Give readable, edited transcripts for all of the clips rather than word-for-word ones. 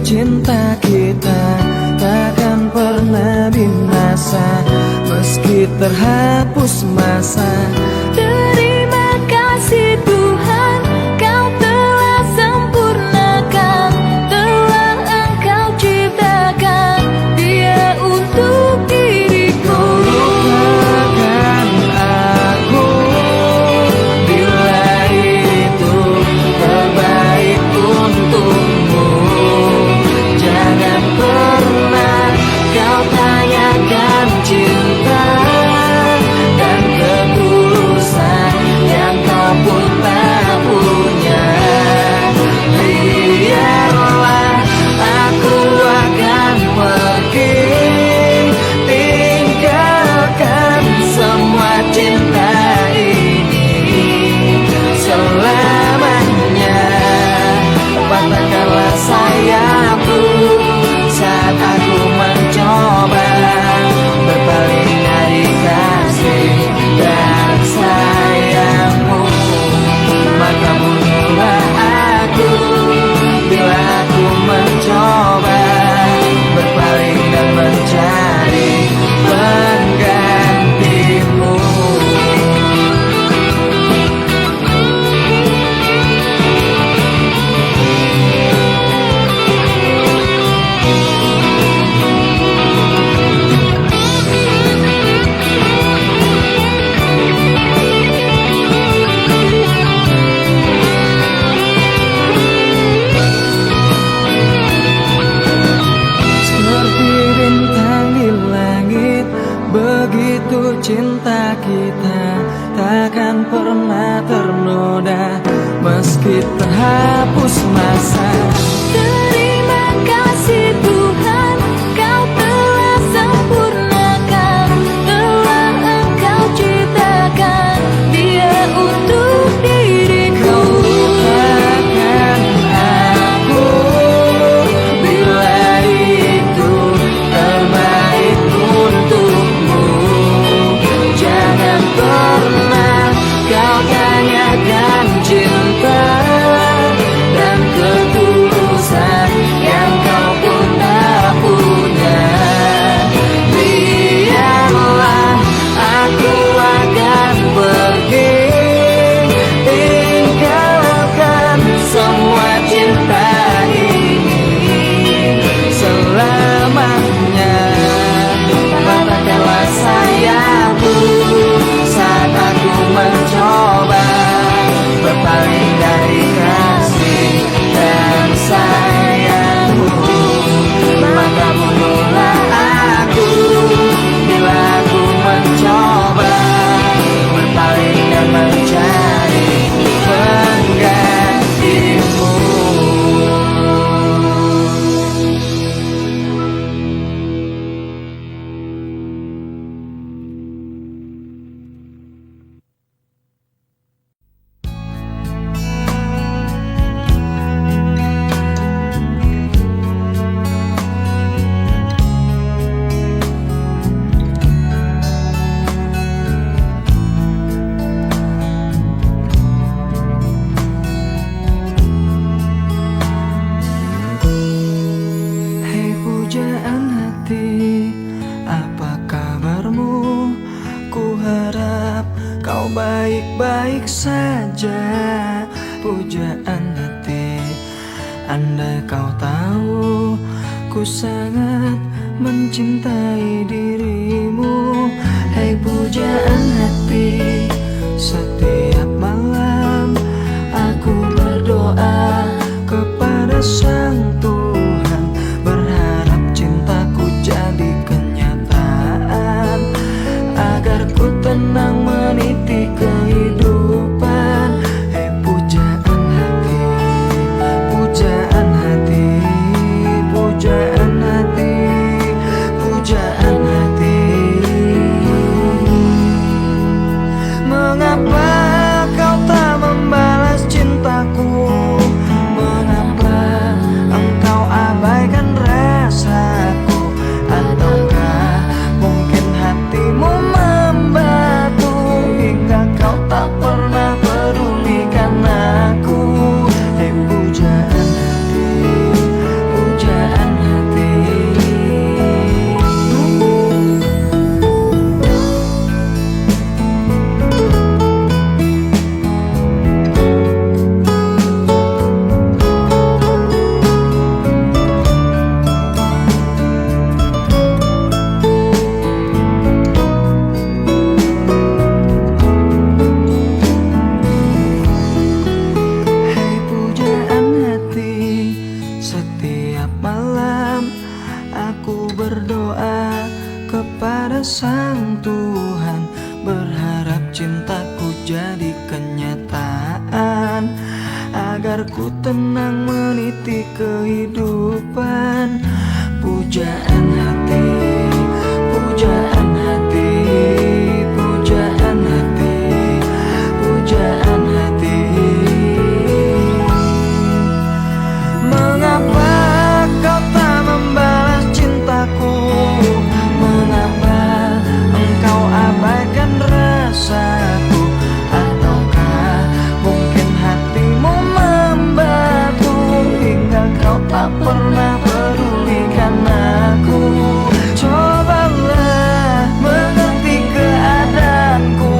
cinta kita takkan pernah binasa, meski terhapus masa. Terima kasih Tuhan, Kau telah sempurnakan, telah Engkau ciptakan Dia untuk diriku. Lupakan aku bila itu terbaik untukmu. Jangan pernah kau tanyakan cinta dan ketulusan yang kau pun tak punya. Biarlah aku akan pergi, tinggalkan semua cinta ini selamanya. Patahkanlah sayapku saat aku mencoba berpaling dari kasih dan sayangmu. Maka bunuhlah aku bila aku mencoba berpaling dan mencari penggantimu. Seperti bintang di langit, begitu cinta kita takkan pernah ternoda, meski terhapus masa. Terima kasih Tuhan, Kau telah sempurnakan, telah Engkau ciptakan Dia untuk diriku. Lupakan aku bila itu terbaik untukmu. Jangan pernah kau tanyakan cinta dan ketulusan yang kau pun tak punya. Biarlah aku akan pergi, tinggalkan semua cinta ini selamanya. Patahkanlah sayapku saat aku mencoba berpaling dari kasih dan sayangmu. Maka bunuhlah aku bila aku mencoba berpaling dan mencari penggantimu. Hei pujaan hati, apa kabarmu? Ku harap kau baik-baik saja. Pujaan hati, andai kau tahu ku sangat mencintai dirimu. Hei pujaan hati, setiap malam aku berdoa kepada Sang Tuhan, berharap cintaku jadi kenyataan, agar ku tenang meniti kehidupan. Hei pujaan hati, pujaan hati, pujaan hati, pujaan hati. Mengapa agar ku tenang meniti kehidupan. Pujaan hati, pujaan hati, pujaan hati, pujaan hati. Mengapa kau tak membalas cintaku? Mengapa engkau abaikan rasaku? Ataukah mungkin hatimu membatu hingga kau tak pernah pedulikan aku? Cobalah mengerti keadaanku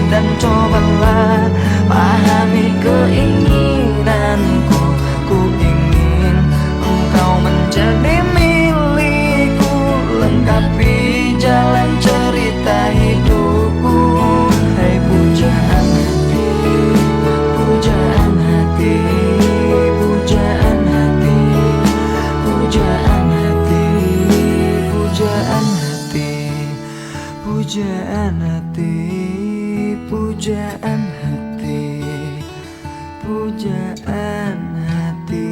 dan cobalah pahami keinginanku. Ku ingin engkau menjadi milikku, lengkapi jalan cerita hidupku. Hai pujaan hati, pujaan hati, pujaan hati, pujaan hati, pujaan hati, pujaan hati, pujaan hati, pujaan hati.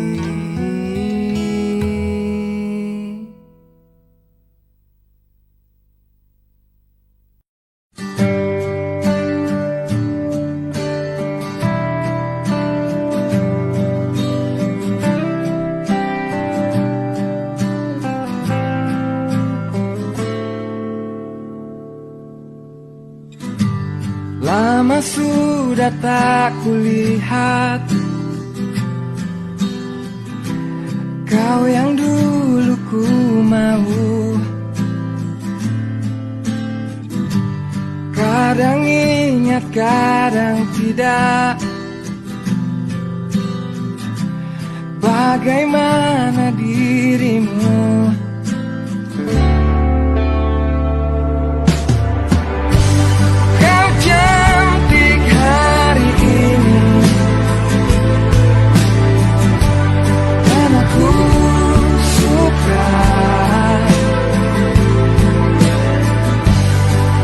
Lama sudah tak kulihat kau yang dulu ku mau. Kadang ingat, kadang tidak. Bagaimana dirimu? Kau cantik hari ini dan aku suka.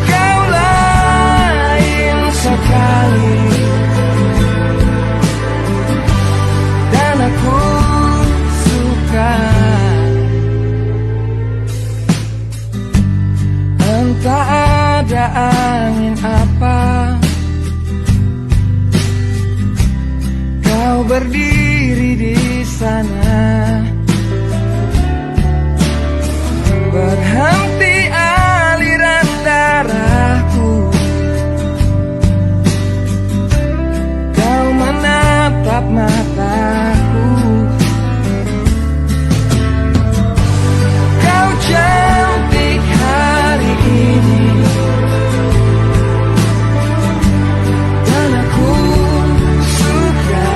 Kau lain sekali dan aku suka. Entah ada angin apa, kau berdiri di sana. Berhenti aliran darahku, kau menatap mataku. Kau cantik hari ini dan aku suka.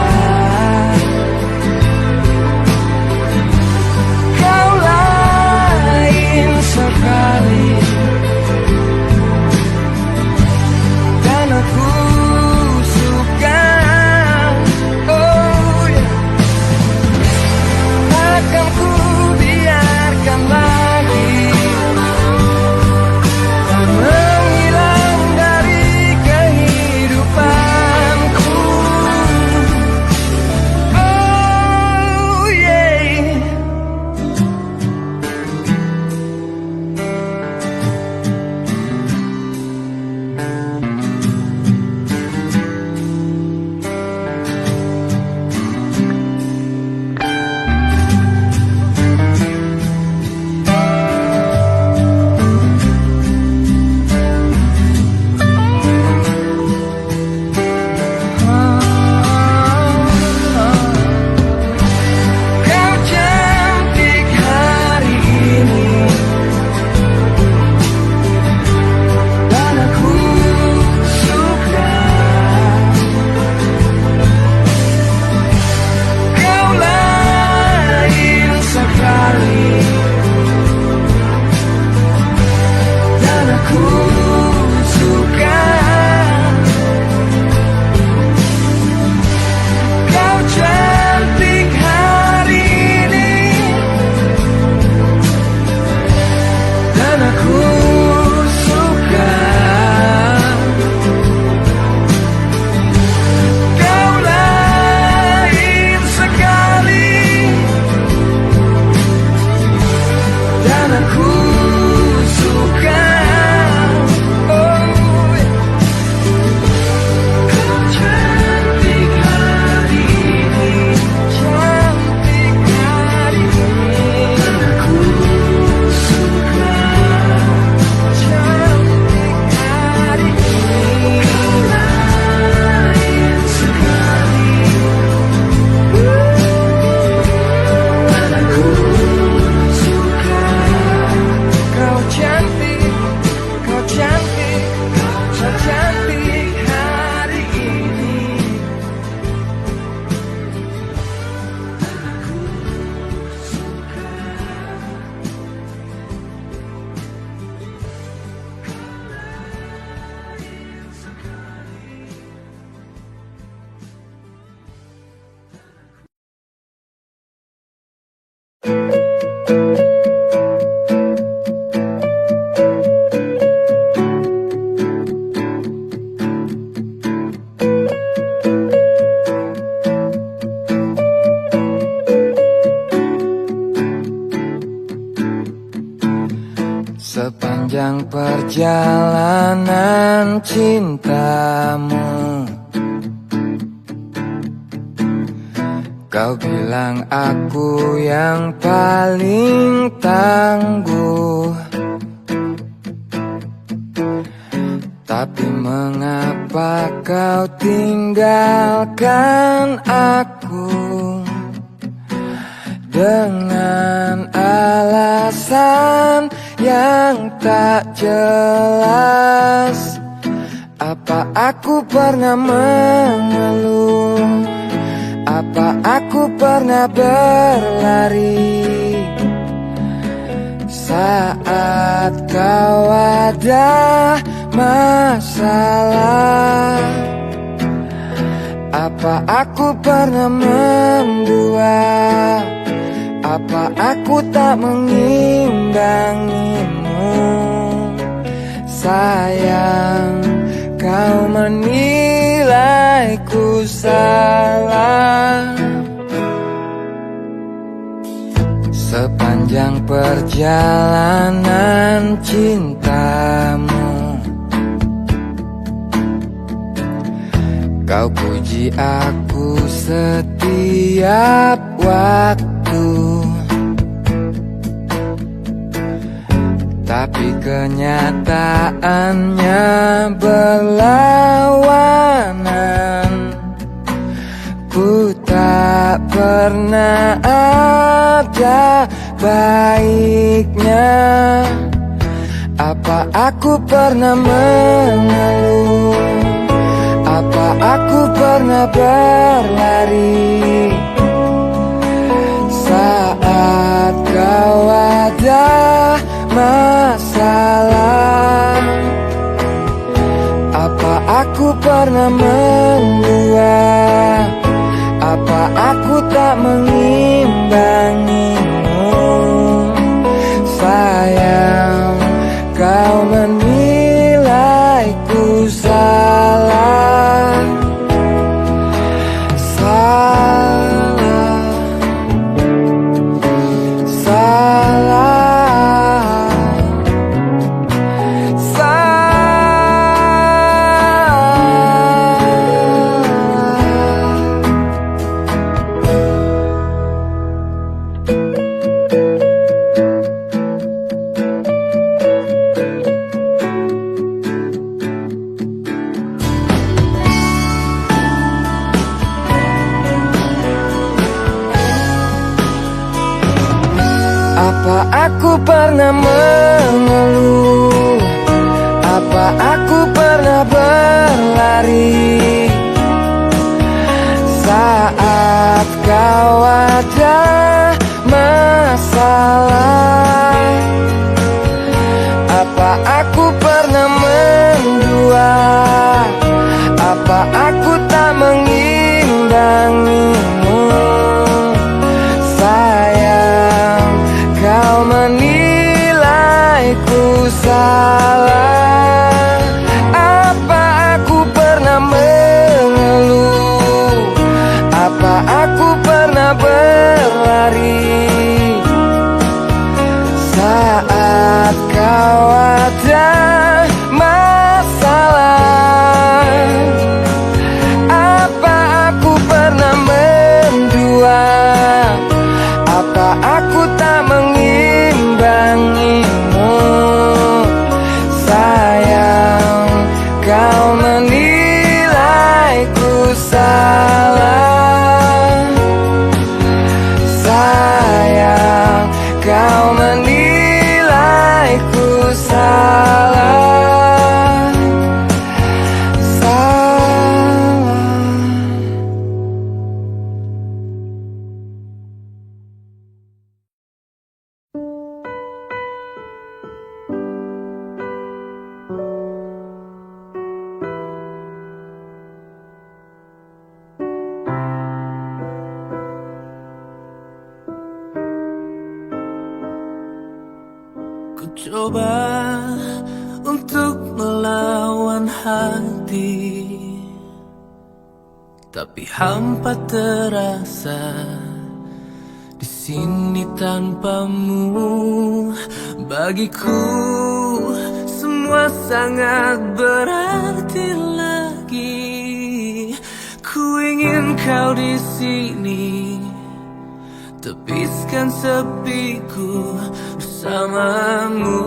Sepanjang perjalanan cintamu, kau bilang aku yang paling tangguh. Tapi mengapa kau tinggalkan aku dengan alasan yang tak jelas? Apa aku pernah mengeluh? Apa aku pernah berlari saat kau ada masalah? Apa aku pernah mendua? Apa aku tak mengimbangimu? Sayang, kau menilaiku salah. Sepanjang perjalanan cintamu, kau puji aku setiap waktu. Tapi kenyataannya berlawanan. Ku tak pernah ada baiknya. Apa aku pernah mengeluh? Apa aku pernah berlari saat kau ada masalah? Apa aku pernah mendua? Apa aku tak mengimbangimu? Sayang, kau menilaiku salah. Salah, salah, apa aku pernah mengeluh? Apa aku pernah berlari saat kau ada masalah? Apa aku pernah mendua? Apa aku tak mengimbangimu? Sayang, kau menilaiku salah. Apa aku pernah mengeluh? Apa aku pernah berlari saat kau ada masalah? Apa aku pernah mendua? Apa aku tak mengimbangimu? Sayang, kau menilaiku salah. Sayang, kau menilaiku salah. Salah. Ku coba untuk melawan hati, tapi hampa terasa di sini tanpamu. Bagiku semua sangat berarti lagi. Ku ingin kau di sini, tepiskan sepiku bersamamu.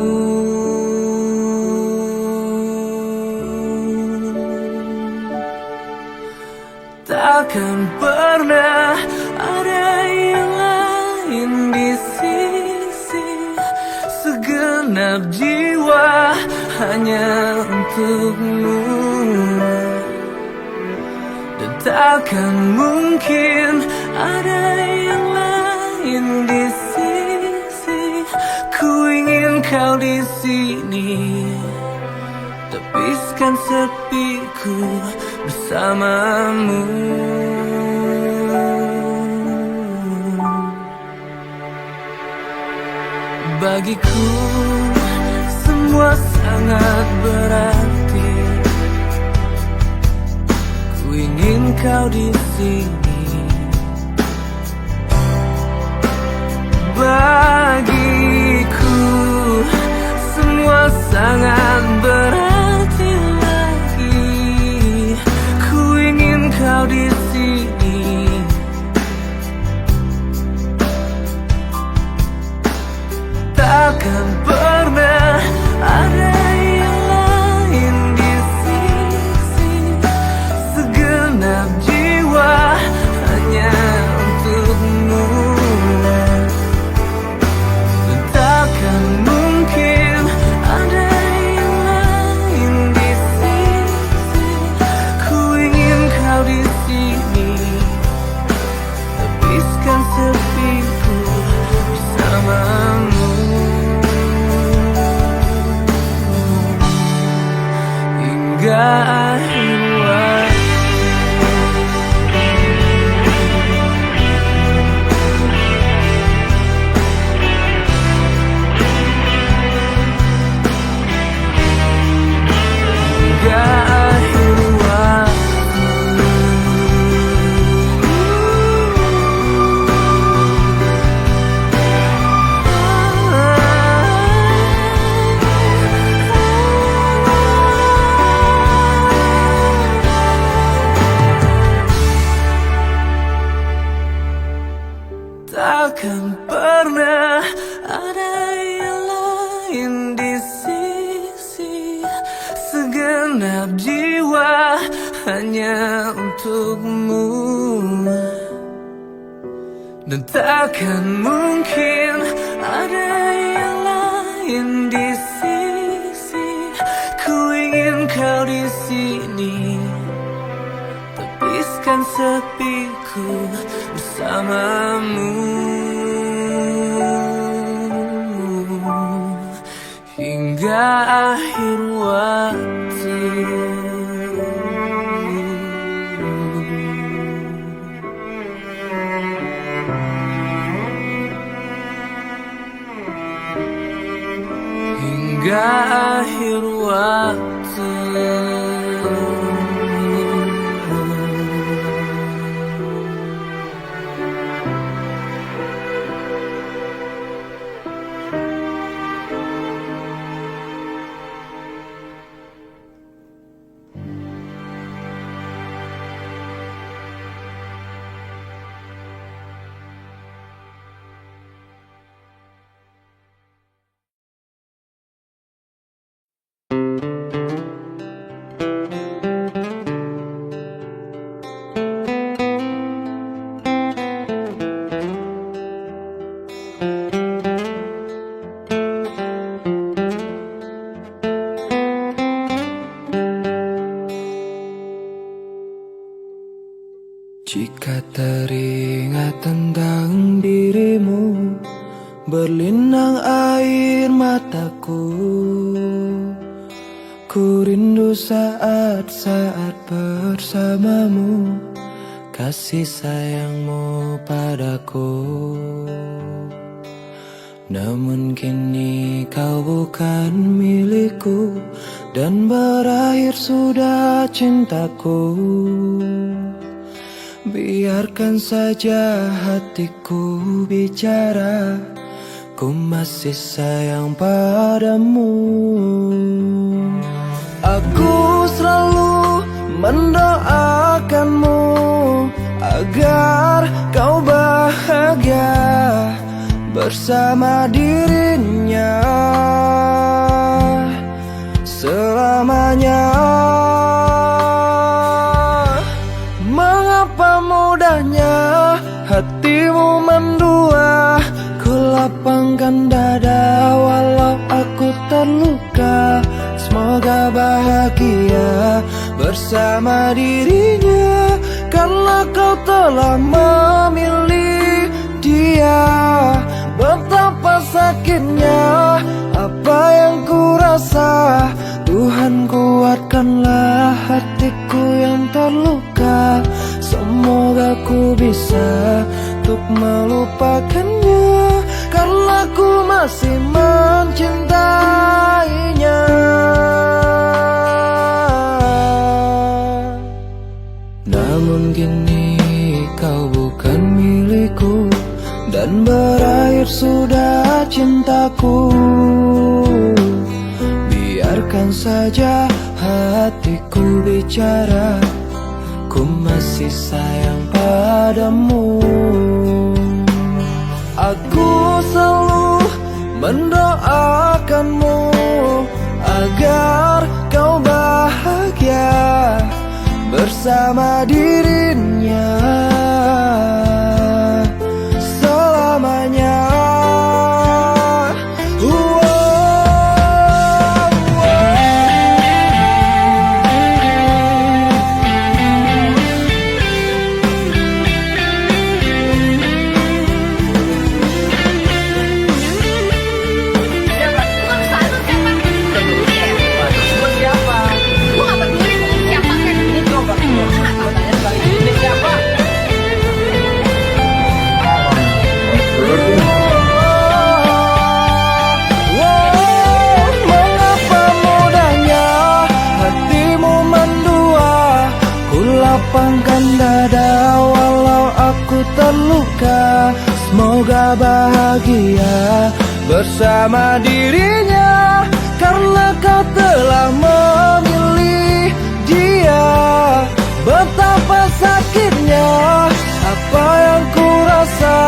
Takkan pernah ada yang lain di sisi, segenap jiwa hanya untukmu. Dan takkan mungkin ada yang lain di sisi. Ku ingin kau di sini, tepiskan sepiku bersamamu. Bagiku semua sangat berarti. Ku ingin kau di sini. Bagiku semua sangat berarti lagi. Ku ingin kau di sini. Takkan pernah ada yang lain di sisi, segenap jiwa hanya untukmu. Dan takkan mungkin ada yang lain di sisi. Ku ingin kau di sini, tepiskan sepiku bersamamu. Hingga akhir waktu. Hingga akhir waktu. Takkan pernah ada yang lain di sisi, segenap jiwa hanya untukmu. Dan takkan mungkin ada yang lain di sisi. Ku ingin kau di sini, tepiskan sepiku bersamamu. Hingga akhir waktu. Hingga akhir waktu. Jika teringat tentang dirimu, berlinang air mataku. Ku rindu saat-saat bersamamu, kasih sayangmu padaku. Namun kini kau bukan milikku, dan berakhir sudah cintaku. Biarkan saja hatiku bicara, ku masih sayang padamu. Aku selalu mendoakanmu agar kau bahagia bersama dirinya selamanya. Mengapa mudahnya hatimu mendua? Ku lapangkan dada walau aku terluka. Semoga bahagia bersama dirinya, karena kau telah memilih dia. Betapa sakitnya apa yang ku rasa. Tuhan kuatkanlah hatiku yang terluka. Semoga ku bisa untuk melupakannya, karena ku masih mencintainya. Namun kini kau bukan milikku, dan berakhir sudah cintaku. Biarkan saja hatiku bicara, ku masih sayang padamu. Aku selalu mendoakanmu agar kau bahagia bersama dirinya selamanya. Lapangkan dada walau aku terluka. Semoga bahagia bersama dirinya, karena kau telah memilih dia. Betapa sakitnya apa yang ku rasa.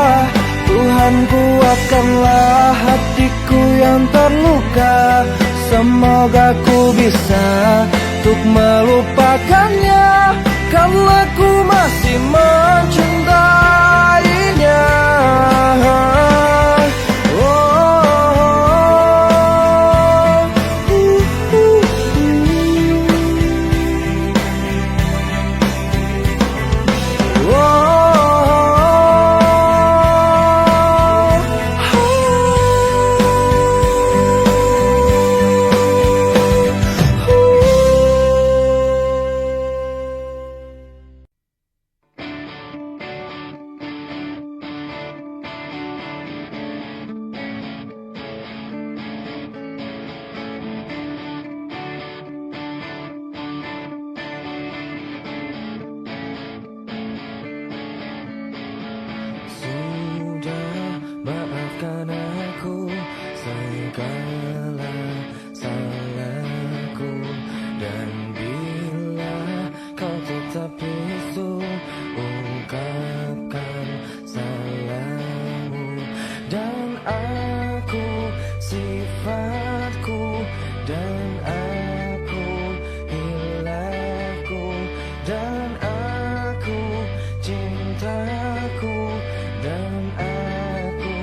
Tuhan kuatkanlah hatiku yang terluka. Semoga ku bisa untuk melupakannya, karena ku masih mencintainya. Maafkan aku segala salahku, dan bila kau tetap bisu, ungkapkan salahmu. Dan aku sifatku, dan aku hilangku, dan aku cintaku, dan aku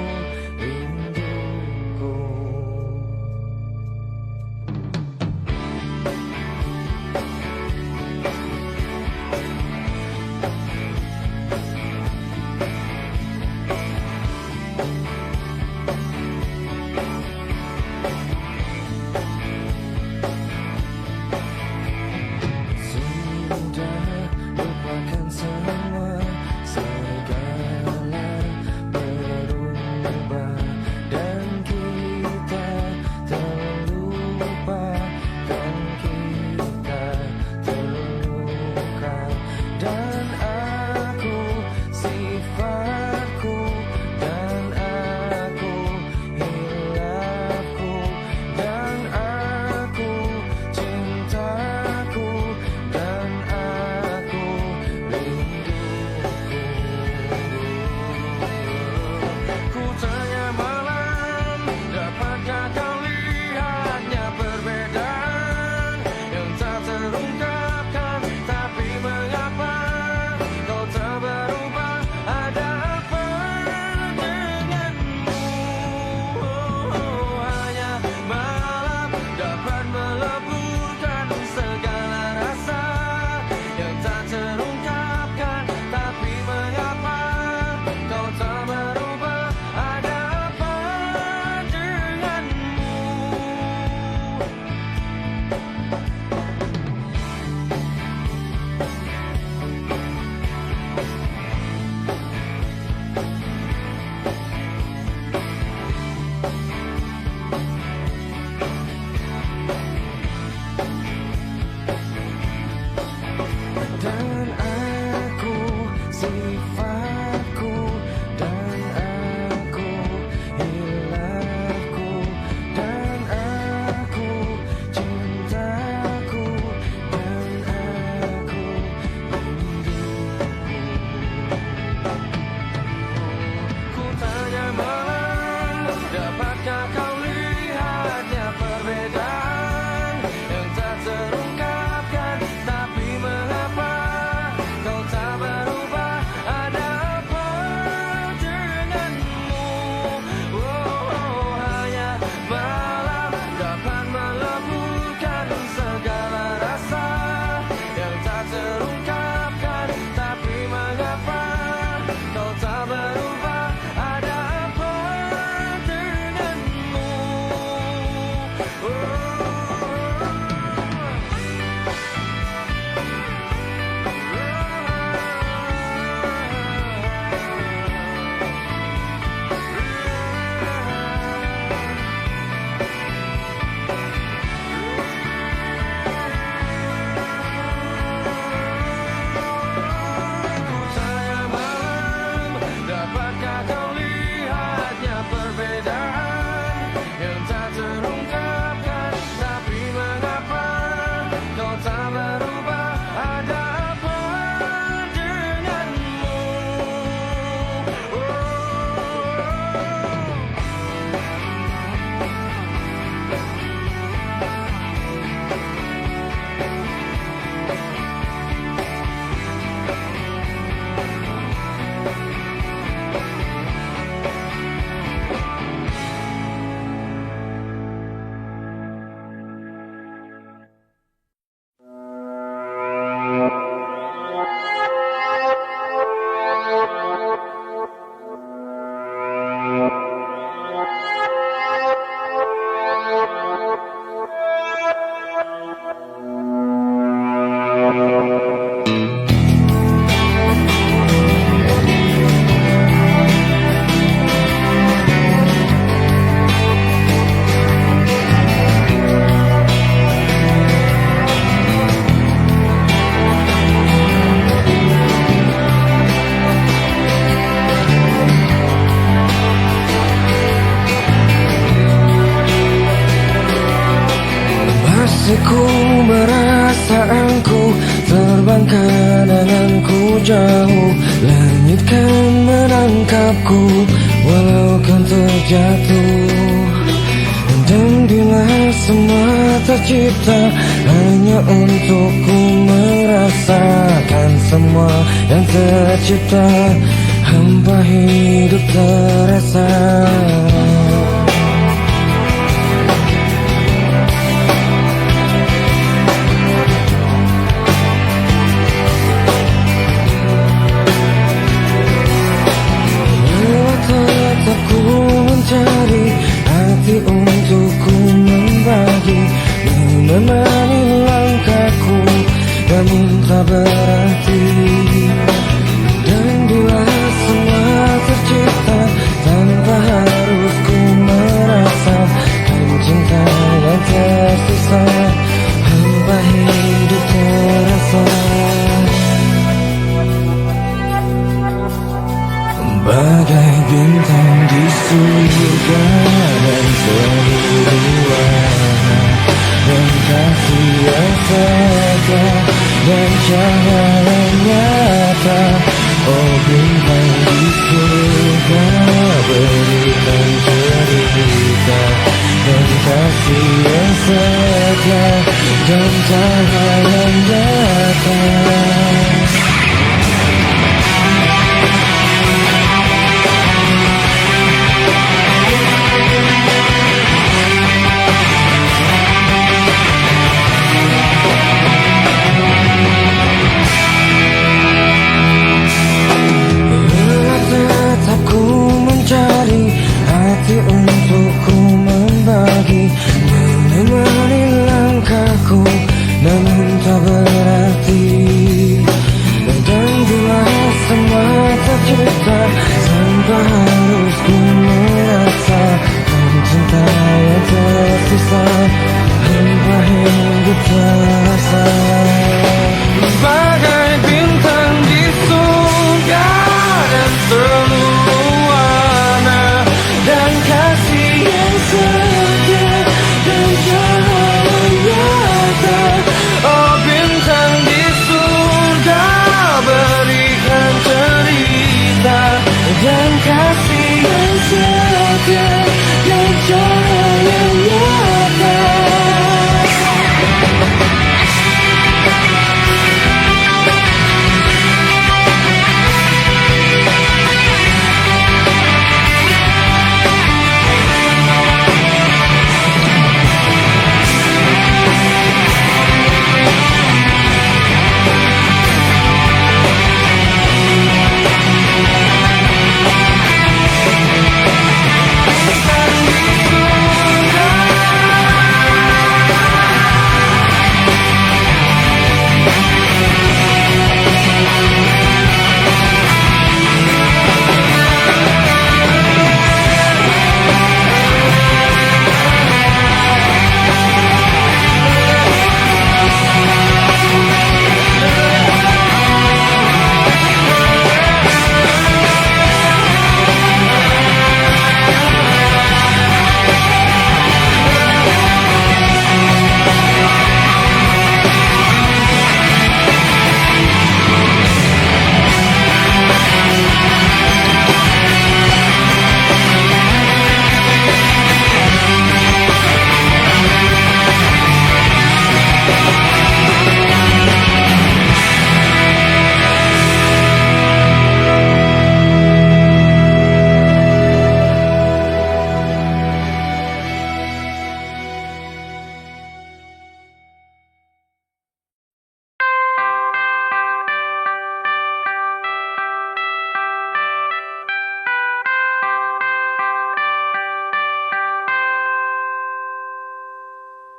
tatapku walau kan terjatuh. Dan bila semua tercipta hanya untukku merasakan semua yang tercipta, hampa hidup terasa. Tetapku mencari hati untukku membagi, menemani langkahku namun tak berarti. Dan bila semua tercipta tanpa harus ku merasakan cinta yang tersisa, hampa hidup terasa. Bagai bintang di surga dan seluruh warna, dan kasih yang setia dan cahaya nyata. Oh bintang di surga, berikan cerita dan kasih yang setia dan cahaya nyata. Untukku membagi, menemani langkahku namun tak berarti. Dan bila semua tercipta tanpa harus ku merasakan cinta yang tersisa, hampa hidup terasa. Bagai bintang di surga dan seluruh warna, dan kasih yang setia dan cahaya nyata. Oh bintang di surga, berikan cerita dan kasih yang setia dan cahaya nyata.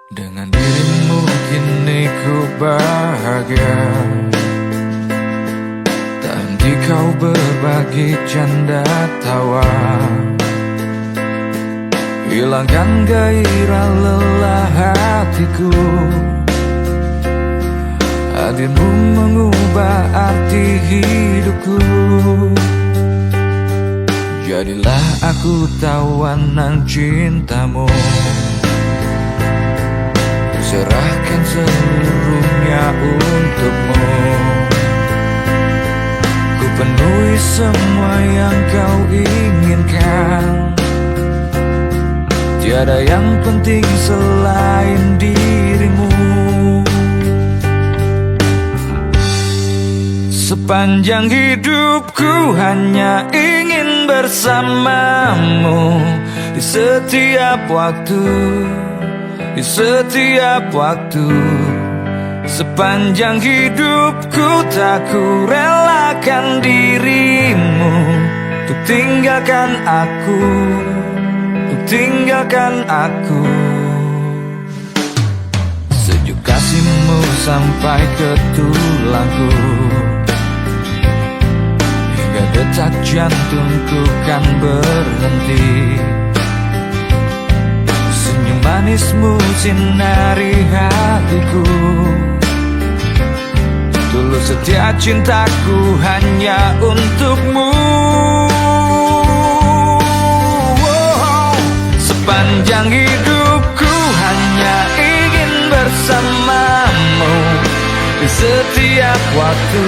Dengan dirimu kini ku bahagia, tak henti kau berbagi canda tawa, hilangkan gairah lelah hatiku. Hadirmu mengubah arti hidupku. Jadilah aku tawanan cintamu, serahkan seluruhnya untukmu. Ku penuhi semua yang kau inginkan. Tiada yang penting selain dirimu. Sepanjang hidupku hanya ingin bersamamu, di setiap waktu, di setiap waktu. Sepanjang hidupku tak ku relakan dirimu untuk tinggalkan aku, untuk tinggalkan aku. Sejuk kasihmu sampai ke tulangku, hingga detak jantungku kan berhenti. Senyum manismu sinari hatiku, tulus setia cintaku hanya untukmu. Sepanjang hidupku hanya ingin bersamamu, di setiap waktu,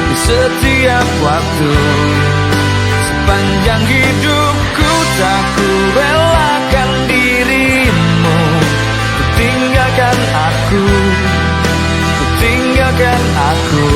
di setiap waktu. Sepanjang hidupku tak ku relakan dirimu untuk tinggalkan aku, untuk tinggalkan aku.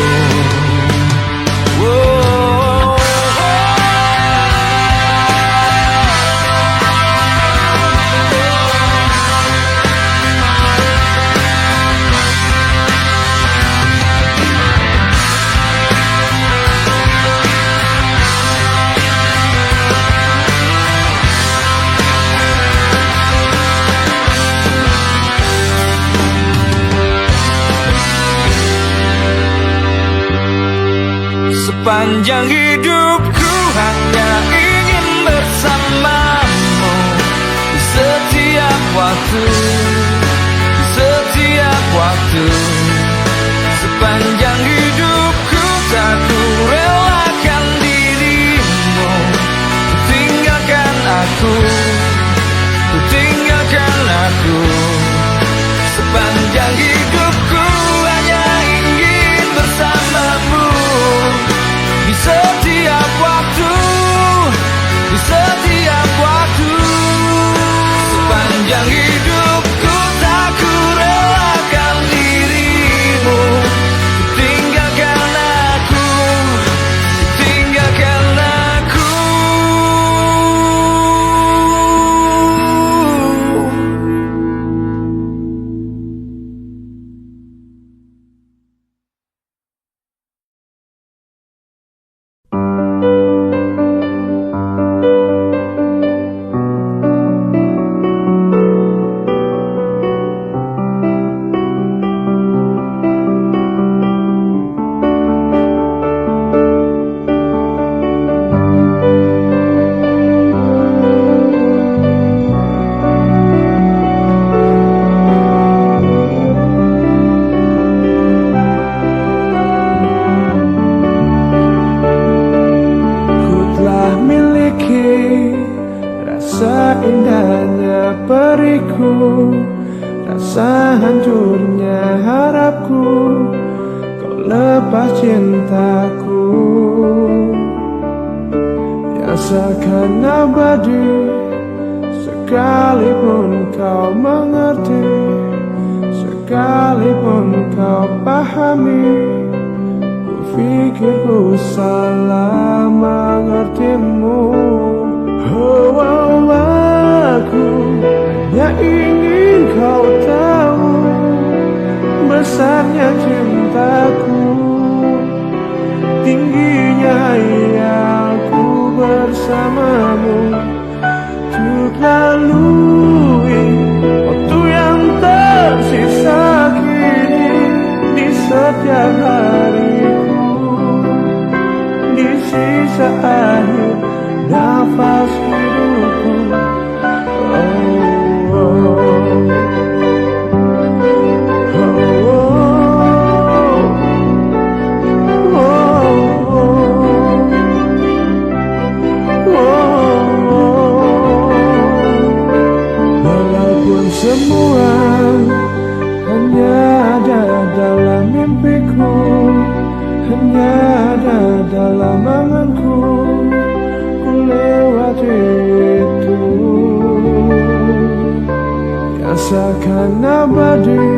Sepanjang hidupku hanya ingin bersamamu, di setiap waktu, di setiap waktu. Sepanjang hidupku tak ku relakan dirimu untuk tinggalkan aku, untuk tinggalkan aku. Sepanjang hidupku hanya ingin bersamamu, di setiap waktu, di setiap waktu. Sepanjang hidupku tak ku relakan dirimu untuk tinggalkan aku, untuk tinggalkan aku. Rasa indahnya periku, rasa hancurnya harapku, kau lepas cintaku yang seakan abadi. Sekalipun kau mengerti, sekalipun kau pahami, ku pikir ku salah mengertimu. Oh, aku hanya ingin kau tahu besarnya cintaku, tingginya hayaku bersamamu, untuk lalui waktu yang tersisa kini di setiap hariku, di sisa akhir nafas hidupku. Walaupun semua hanya ada dalam mimpiku, hanya ada lamanganku ku lewati itu, yang seakan abadi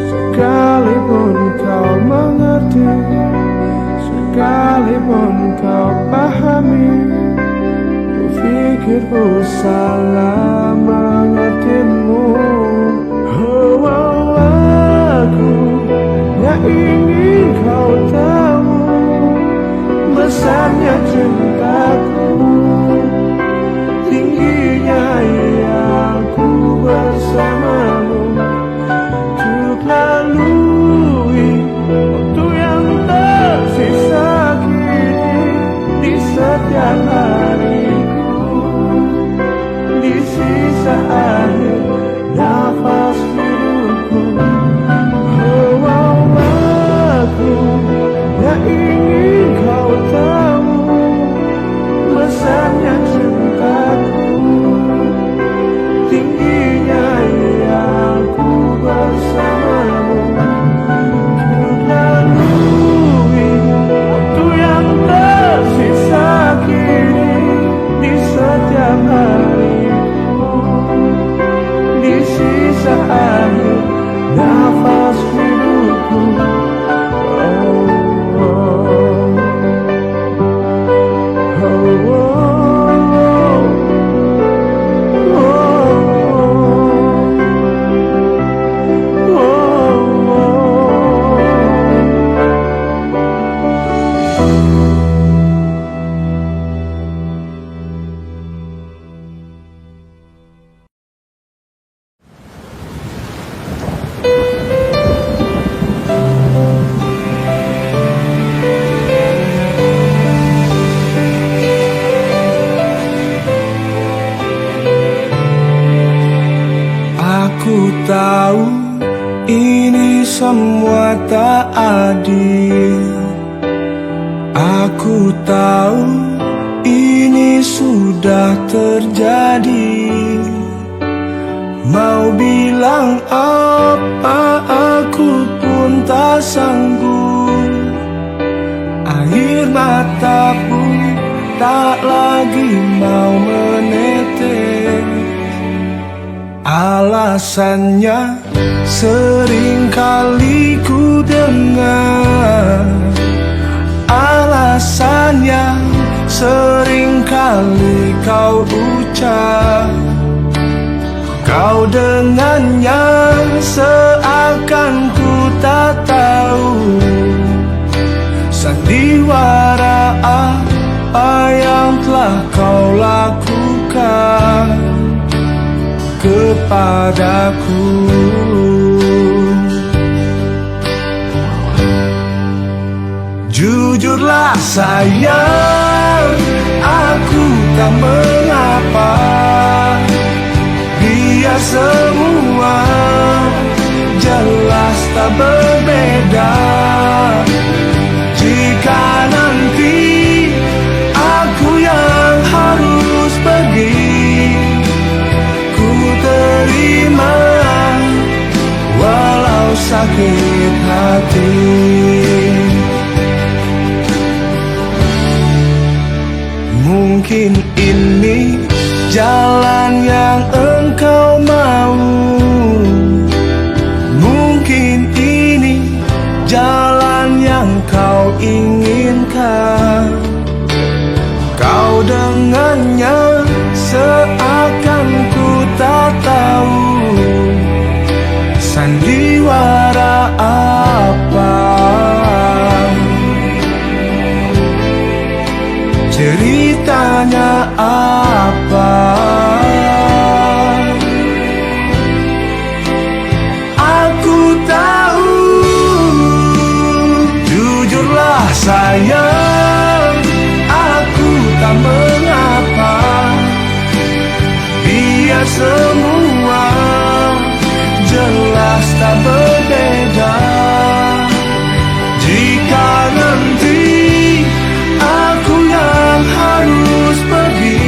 sekalipun kau mengerti, sekalipun kau pahami. Ku pikir ku salah mengertimu. Oh, oh, aku yang ingin kau tahu besarnya cintaku, tingginya aku bersamamu, untuk lalui waktu yang tersisa kini di setiap hariku, di sisa akhir nafas hidupku. Oh, oh, aku yang ingin kau tahu besarnya cintaku, tingginya aku bersamamu, untuk lalui waktu yang tersisa kini di setiap hariku, di sisa akhir nafas hidupku. Aku tahu ini semua tak adil. Aku tahu ini sudah terjadi. Mau bilang apa aku pun tak sanggup. Air mata pun tak lagi mau menetes. Alasannya sering kali ku dengar, alasannya sering kali kau ucap. Kau dengannya seakan ku tak tahu sandiwara apa yang telah kau lakukan kepadaku. Jujurlah sayang, aku tak mengapa. Biar semua jelas tak berbeda. Jika nanti aku yang harus pergi, ku terima walau sakit hati. Mungkin ini jalan yang engkau mau, mungkin ini jalan yang kau inginkan. Kau dengannya seakan ku tak tahu sandiwara apa, ceritanya apa. Aku tahu, jujurlah sayang, aku tak mengapa. Biar semua jelas tak berbeda. Jika nanti aku yang harus pergi,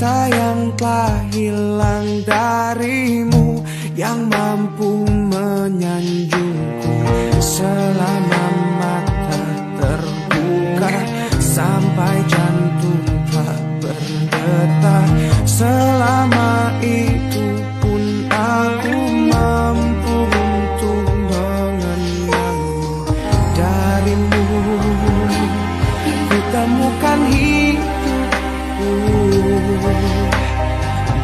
cinta yang telah hilang darimu, yang mampu menyanjungku selama mata terbuka, sampai jantung tak berdetak. Selama itu pun aku mampu untuk mengenangmu. Darimu ku temukan hidupku,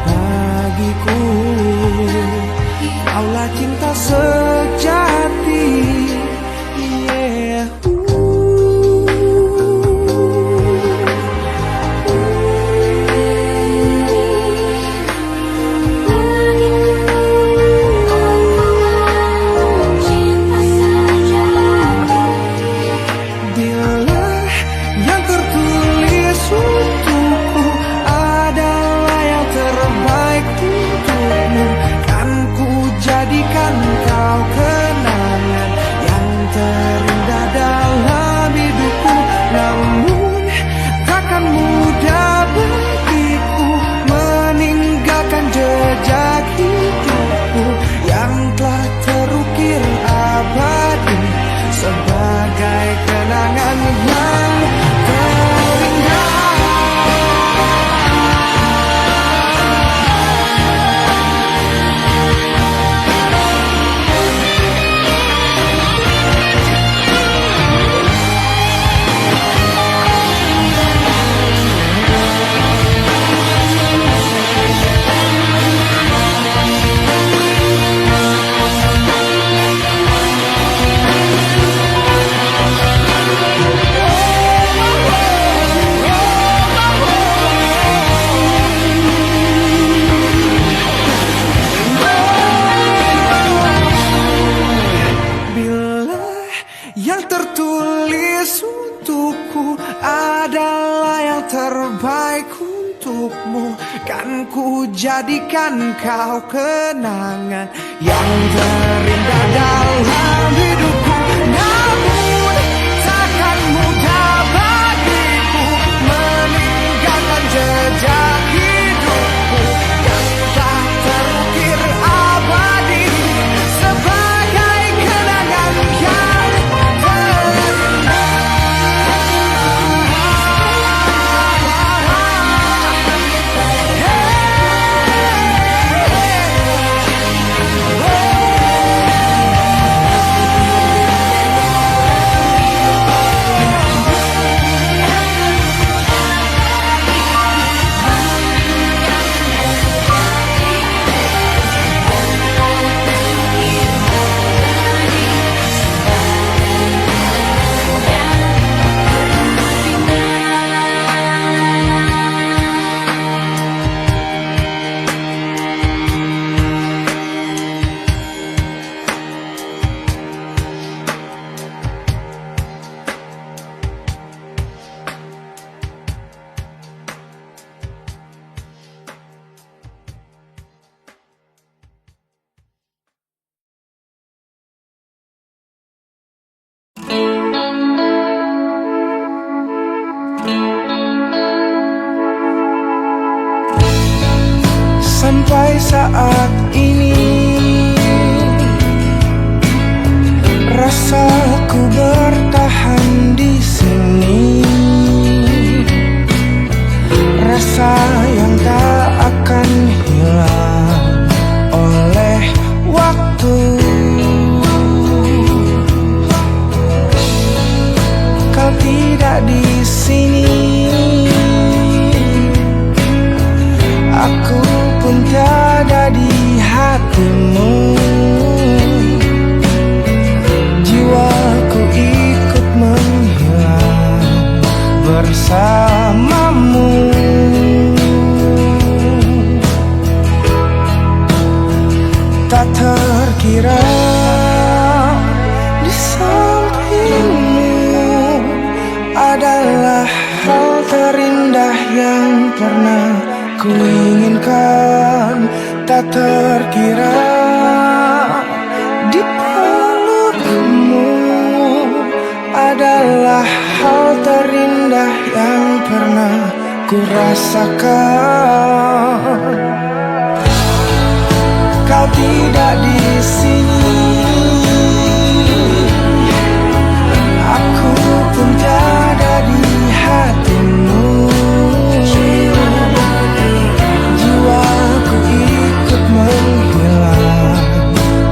bagiku kaulah cinta sejati. Yeah. Jadikan kau kenangan yang terindah dalam hidupku. Namun takkan mudah bagiku meninggalkan jejak hidupku yang telah terukir abadi sebagai kenangan yang terindah. Yang tertulis untukku adalah yang terbaik untukmu, kan ku jadikan kau kenangan yang terindah dalam hidupku. Namun takkan mudah bagiku meninggalkan jejak hidupku yang tak terukir abadi sebagai kenangan yang sampai saat ini rasaku bertahan di sini, rasa yang tak akan hilang oleh waktu. Kau tidak di sini, aku pun tiada di hatimu. Jiwaku ikut menghilang bersamamu. Tak terkira di sampingmu adalah hal terindah yang pernah ku inginkan. Tak terkira di pelukmu adalah hal terindah yang pernah ku rasakan kau tidak di sini. Aku pun tiada di hatimu. Jiwaku ikut menghilang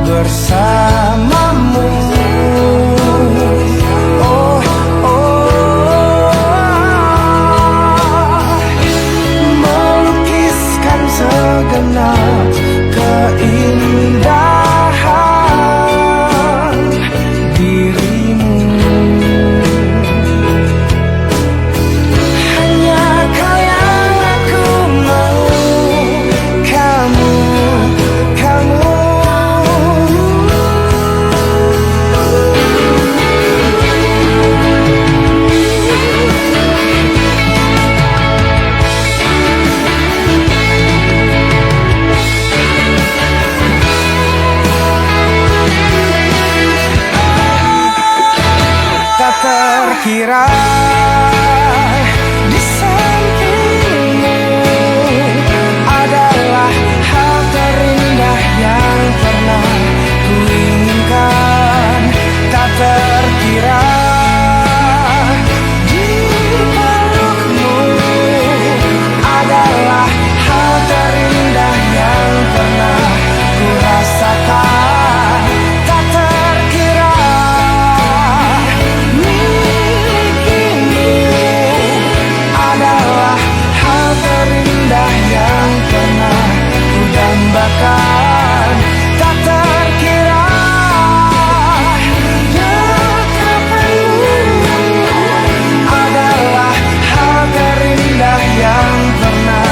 bersamamu. Oh, melukiskan segenap keindahan dirimu. Hanya kau yang aku mau, kamu. Tak terkira di sampingmu adalah hal terindah yang pernah kuinginkan. Tak terkira di pelukmu adalah hal terindah yang pernah kurasakan. Tak terkira adalah hal terindah yang pernah kudambakan. Tak terkira dekapanmu adalah hal terindah yang pernah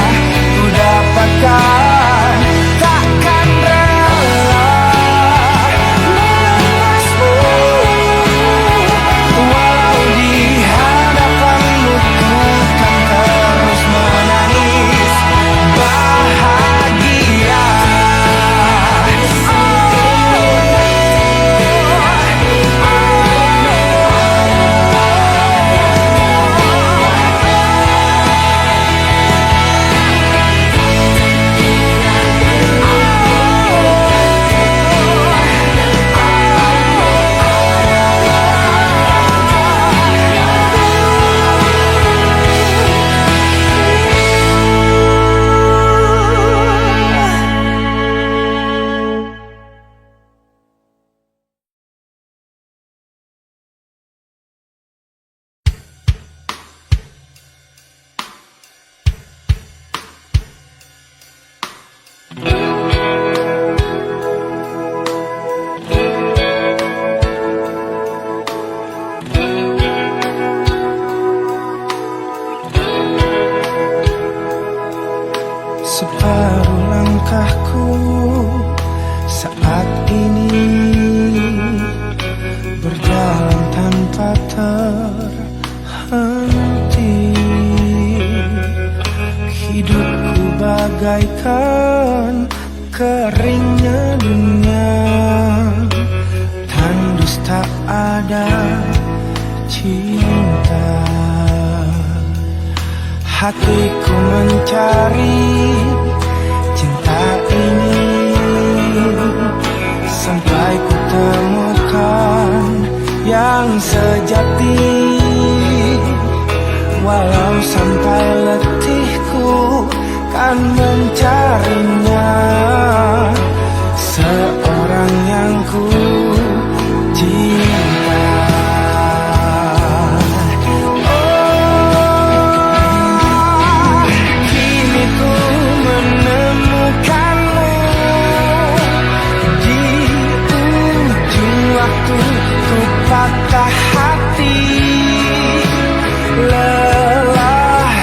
kudapatkan. Takkan rela melepasmu walau di hadapanmu ku kan terus menangis bahagia. Separuh langkahku saat ini berjalan tanpa terhenti. Hidupku bagaikan keringnya dunia, tandus tak ada cinta. Hatiku mencari cinta ini sampai ku temukan yang sejati. Walau sampai letihku kan mencarinya, seorang yang ku cinta. Patah hati, lelah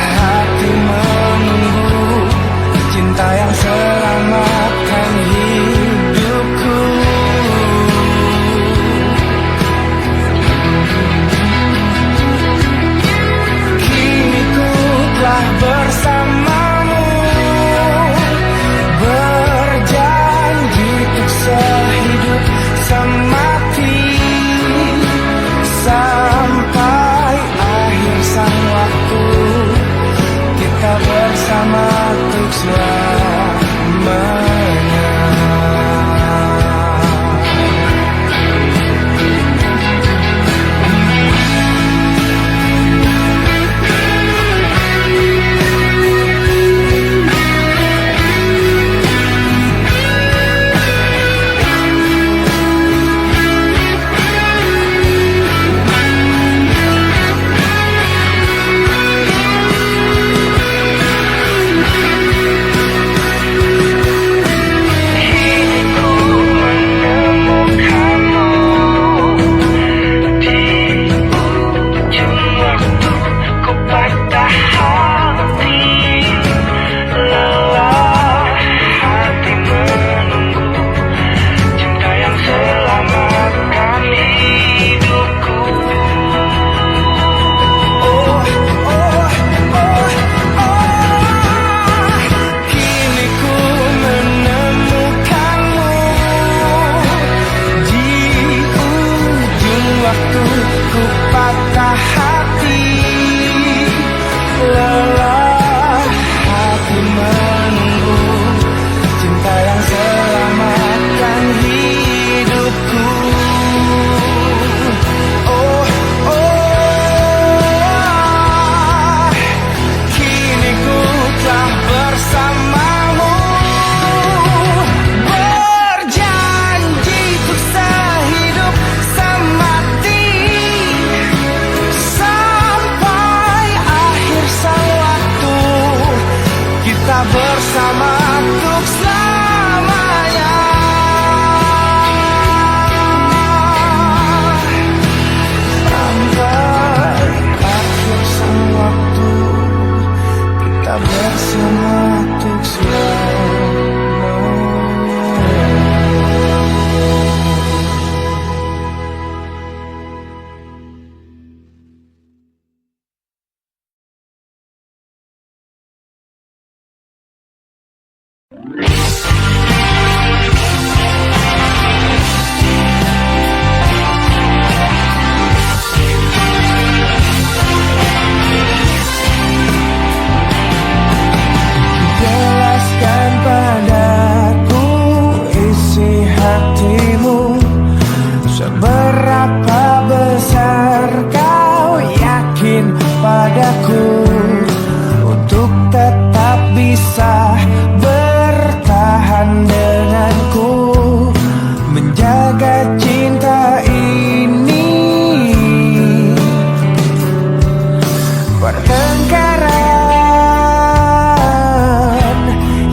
padaku untuk tetap bisa bertahan denganku, menjaga cinta ini. Pertengkaran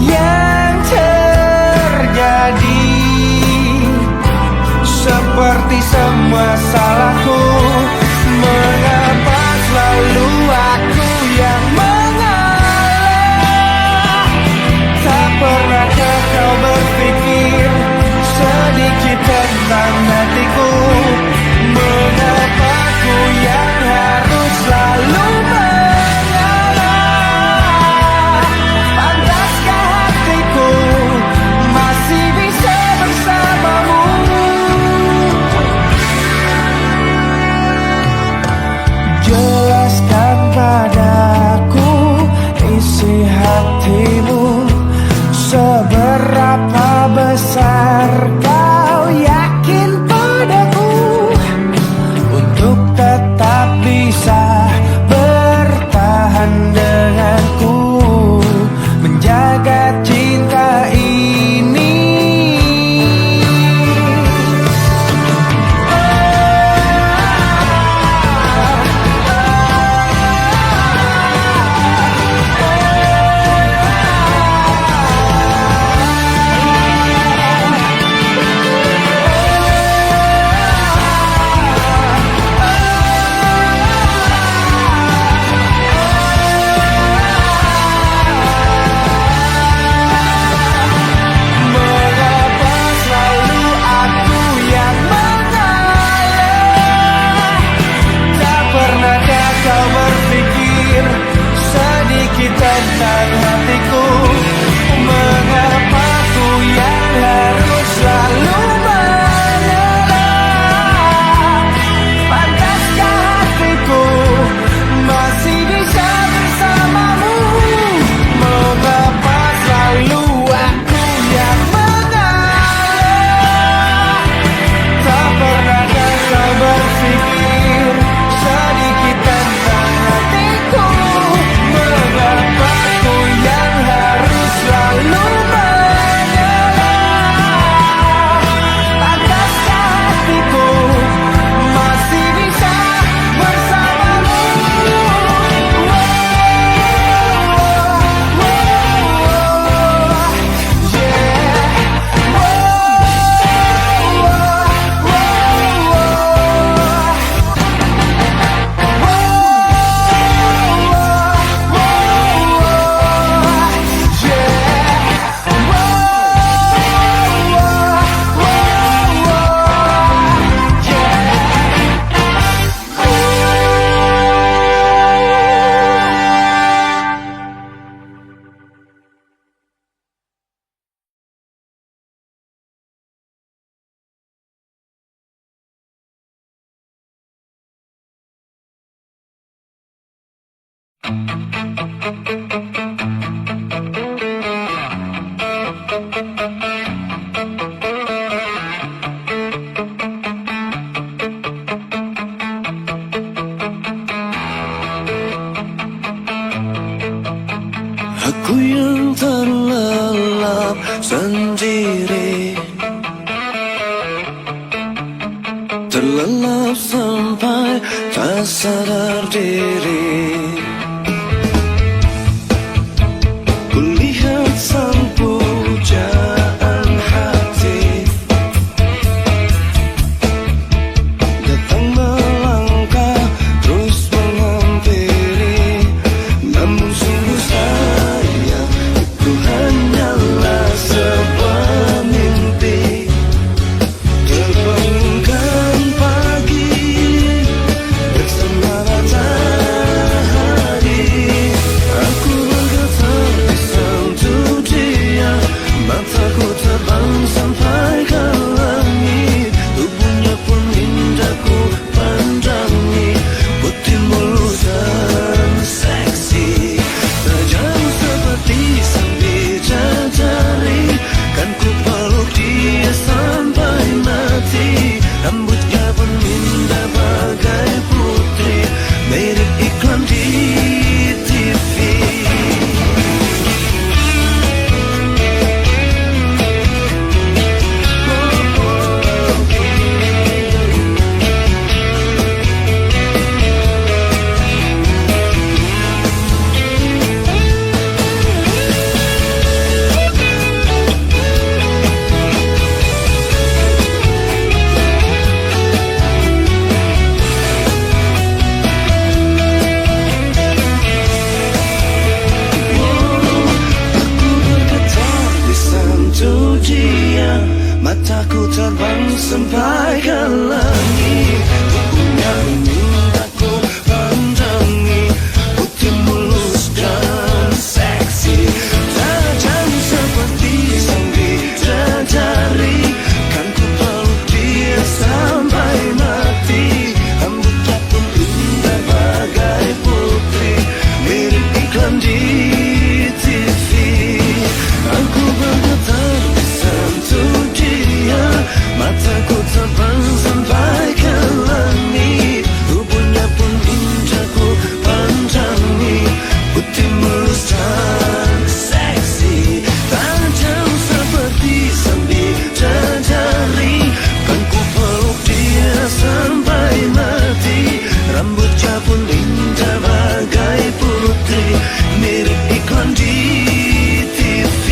yang terjadi seperti semua salahku. Mengapa selalu aku yang mengalah? Tak pernahkah kau berpikir sedikit tentang hatiku? Mengapa ku yang harus selalu mengalah? Pantaskah hatiku masih bisa bersamamu? Jelaskan padaku isi hatimu, seberapa besar kau yakin padaku untuk tetap bisa bertahan denganku, menjaga cinta ini. Tentang hatiku, mengapa ku yang harus selalu mengalah? Pantaskah hatiku masih bisa bersamamu? Mengapa selalu aku yang mengalah? Tak pernahkah kau berpikir sedikit tentang hatiku? Mengapa ku yang harus selalu mengalah? Pantaskah hatiku masih bisa bersamamu? Aku yang terlelap sendiri, terlelap sampai tak sadar diri. Kulihat sang pujaan hati datang melangkah terus menghampiri, namun sungguh sayang itu hanyalah sebuah mimpi. Terbangunkan pagi bersama matahari, aku bergetar di sentuh dia, mataku terbang sampai ke langit, tubuhnya pun indah ku pandangi, putih mulus dan seksi, tajam seperti sang bidadari, kan ku peluk dia sampai mati, rambutnya pun indah bagai putri, mirip iklan di terbang sampai ke langit. Tubuhnya ingin aku pandangi, putih mulus dan seksi, tajam seperti sang bidadari. Kan ku peluk dia sampai mati. Rambutnya pun indah bagai putri, mirip iklan di TV. Aku bergetar sentuh dia, mataku terbang sampai ke langit. Tubuhnya pun indah ku pandangi, putih mulus dan seksi, tajam seperti sang bidadari. Kan ku peluk dia sampai mati. Rambutnya pun indah bagai putri, mirip iklan di TV.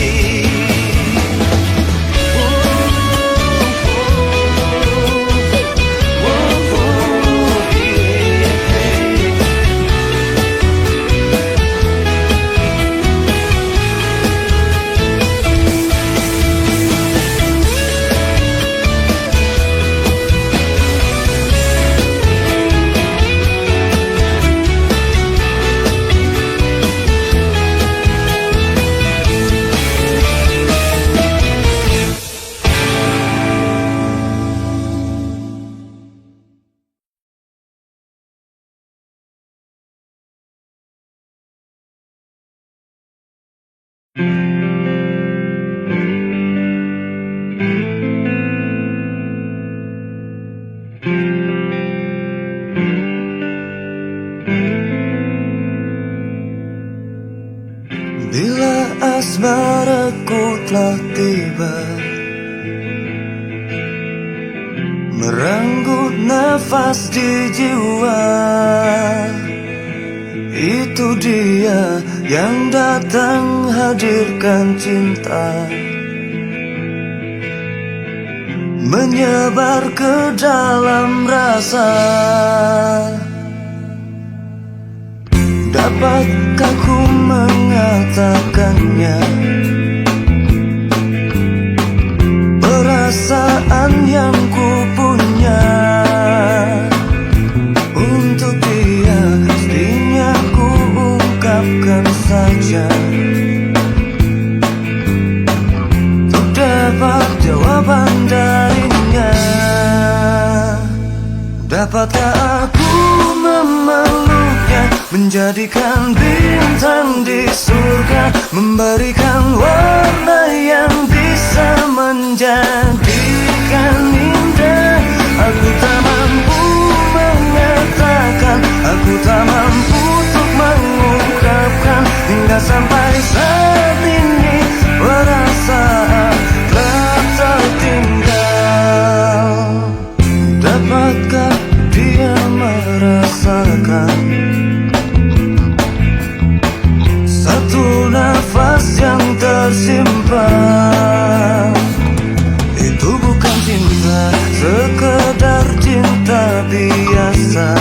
Bila asmaraku telah tiba, merenggut nafas di jiwa, itu dia yang datang hadirkan cinta, menyebar ke dalam rasa. Dapatkah ku mengatakannya? Perasaan yang ku punya untuk dia, mestinya ku ungkapkan saja. Untuk dapat jawaban darinya, dapatkah aku memeluknya, menjadikan bintang di surga, memberikan warna yang bisa menjadikan indah. Aku tak mampu mengatakan, aku tak mampu untuk mengungkapkan, hingga sampai saat ini perasaan telah tertinggal. Dapatkah dia merasakan satu nafas yang tersimpan? Itu bukan cinta, sekedar cinta biasa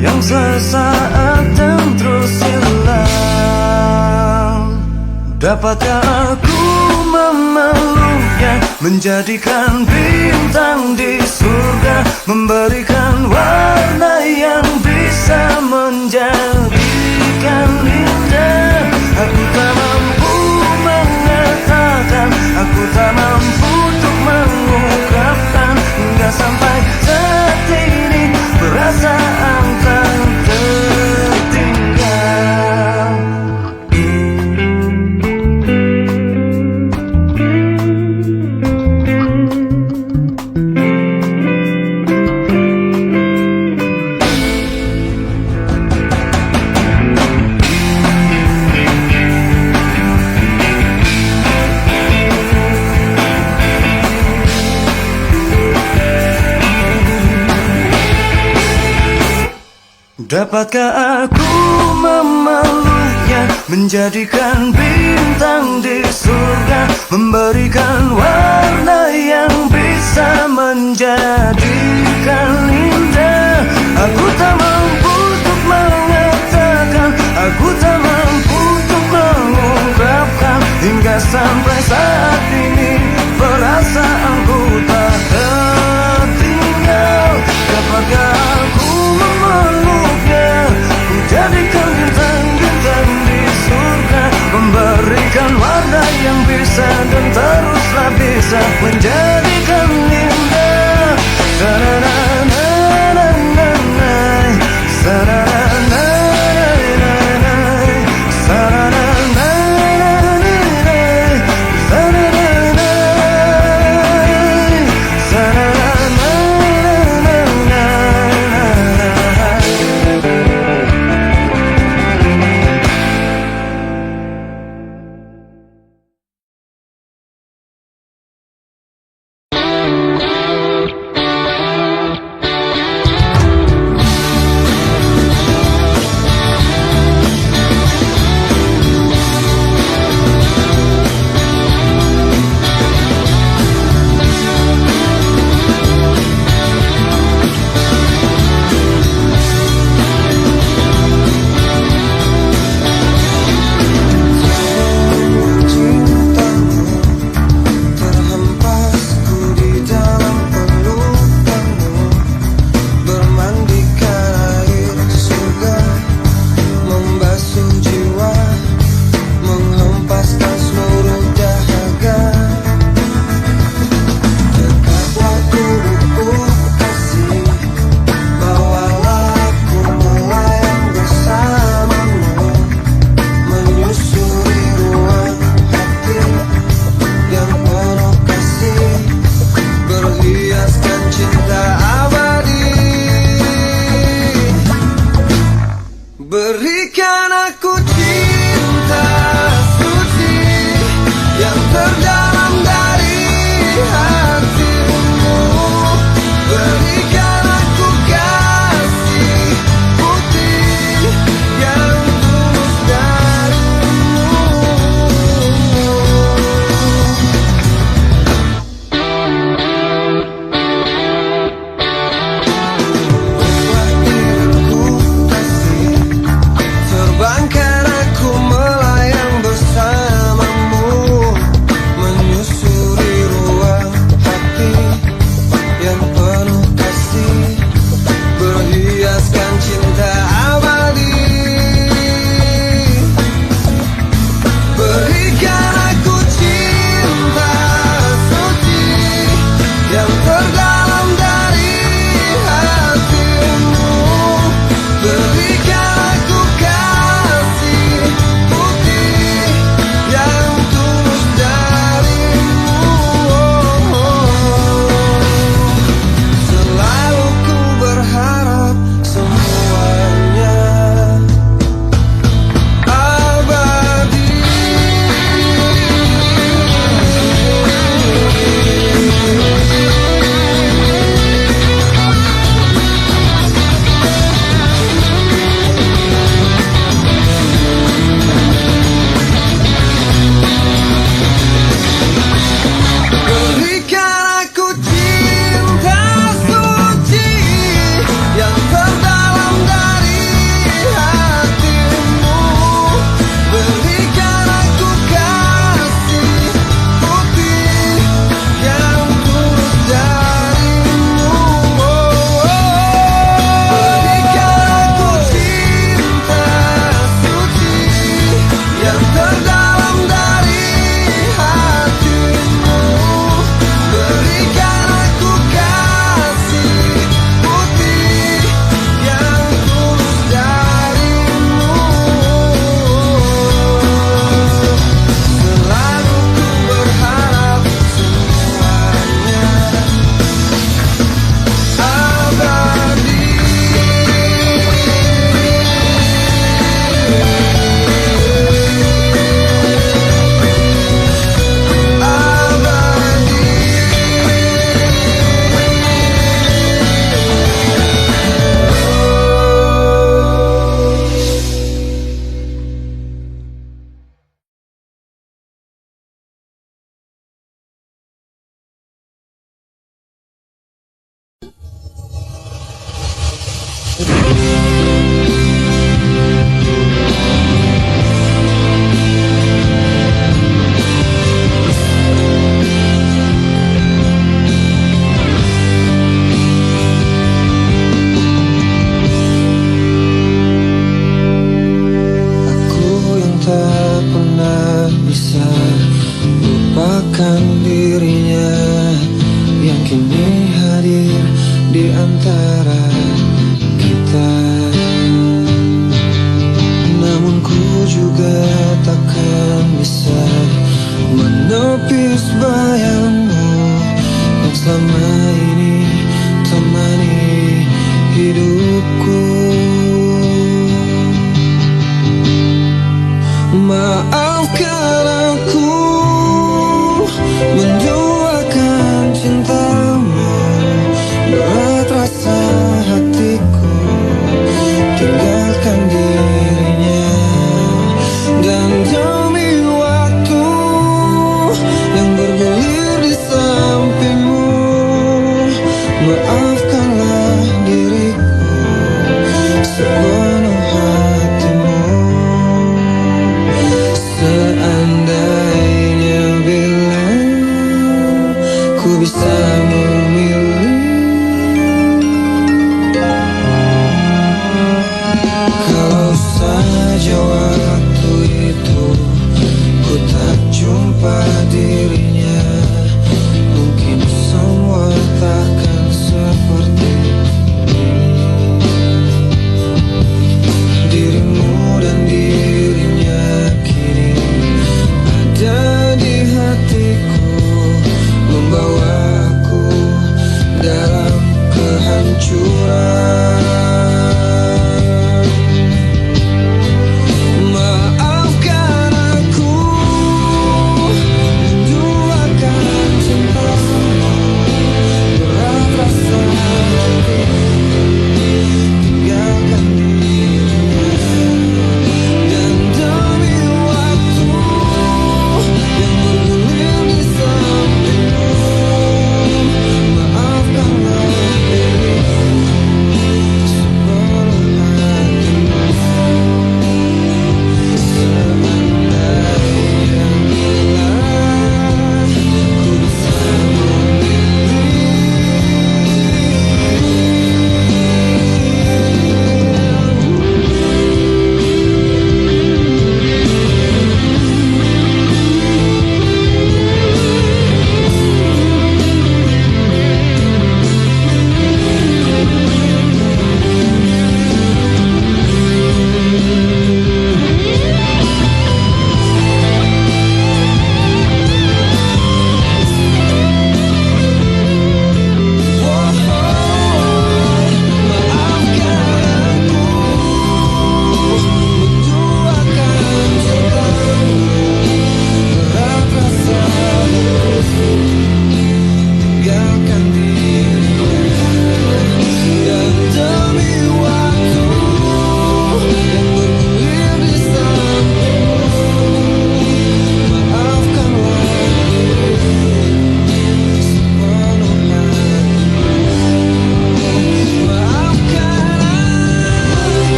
yang sesaat dan terus hilang. Dapatkah aku memeluknya, menjadikan bintang di surga, memberikan warna yang bisa menjadikan indah. Aku tak mampu mengatakan, aku tak mampu untuk mengungkapkan, hingga sampai saat ini perasaan tak tertinggal. Dapatkah aku memeluknya, menjadikan bintang di surga, memberikan warna yang bisa menjadikan indah. Aku tak mampu untuk mengatakan, aku tak mampu untuk mengungkapkan, hingga sampai saat ini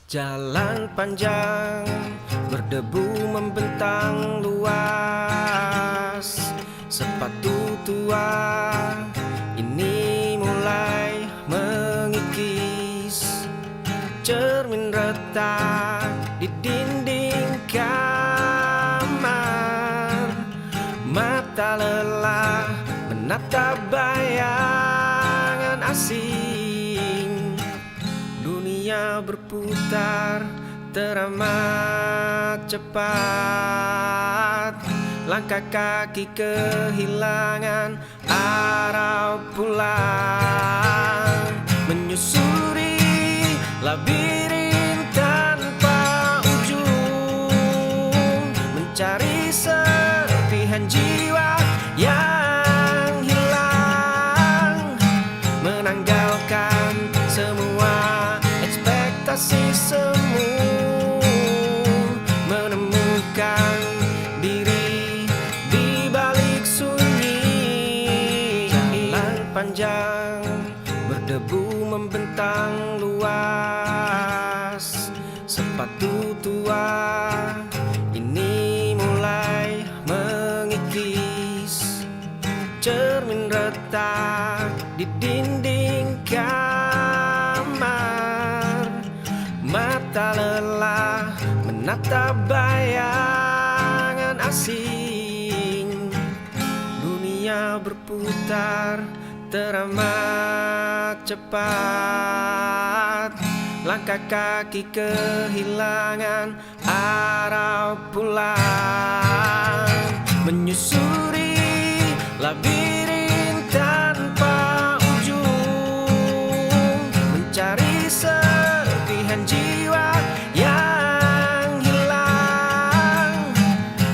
Jalan panjang berdebu membentang luas. Sepatu tua ini mulai mengikis. Cermin retak di dinding kamar. Mata lelah menatap bayangan asing. Dunia berputar teramat cepat. Langkah kaki kehilangan arah pulang. Menyusuri labirin tanpa ujung. Mencari serpihan jiwa yang hilang. Menanggalkan semua ekspektasi semu. Menemukan diri di balik sunyi. Jalan panjang berdebu membentang luas. Sepatu tua ini mulai mengikis. Cermin retak di dinding kamar. Mata lelah menatap bayangan asing. Dunia berputar teramat cepat. Langkah kaki kehilangan arah pulang. Menyusuri labirin tanpa ujung. Mencari serpihan jiwa yang hilang.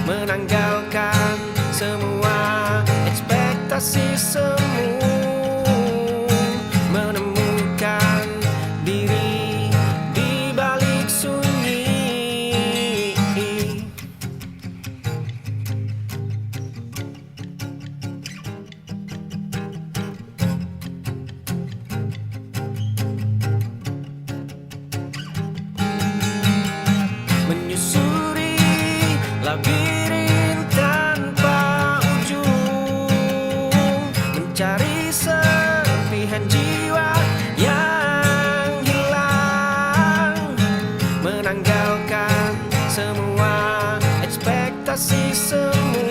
Menanggalkan semua ekspektasi semu. Menemukan diri di balik sunyi. Menyusuri labirin tanpa ujung. Mencari serpihan jiwa yang hilang. Menanggalkan semua ekspektasi semu.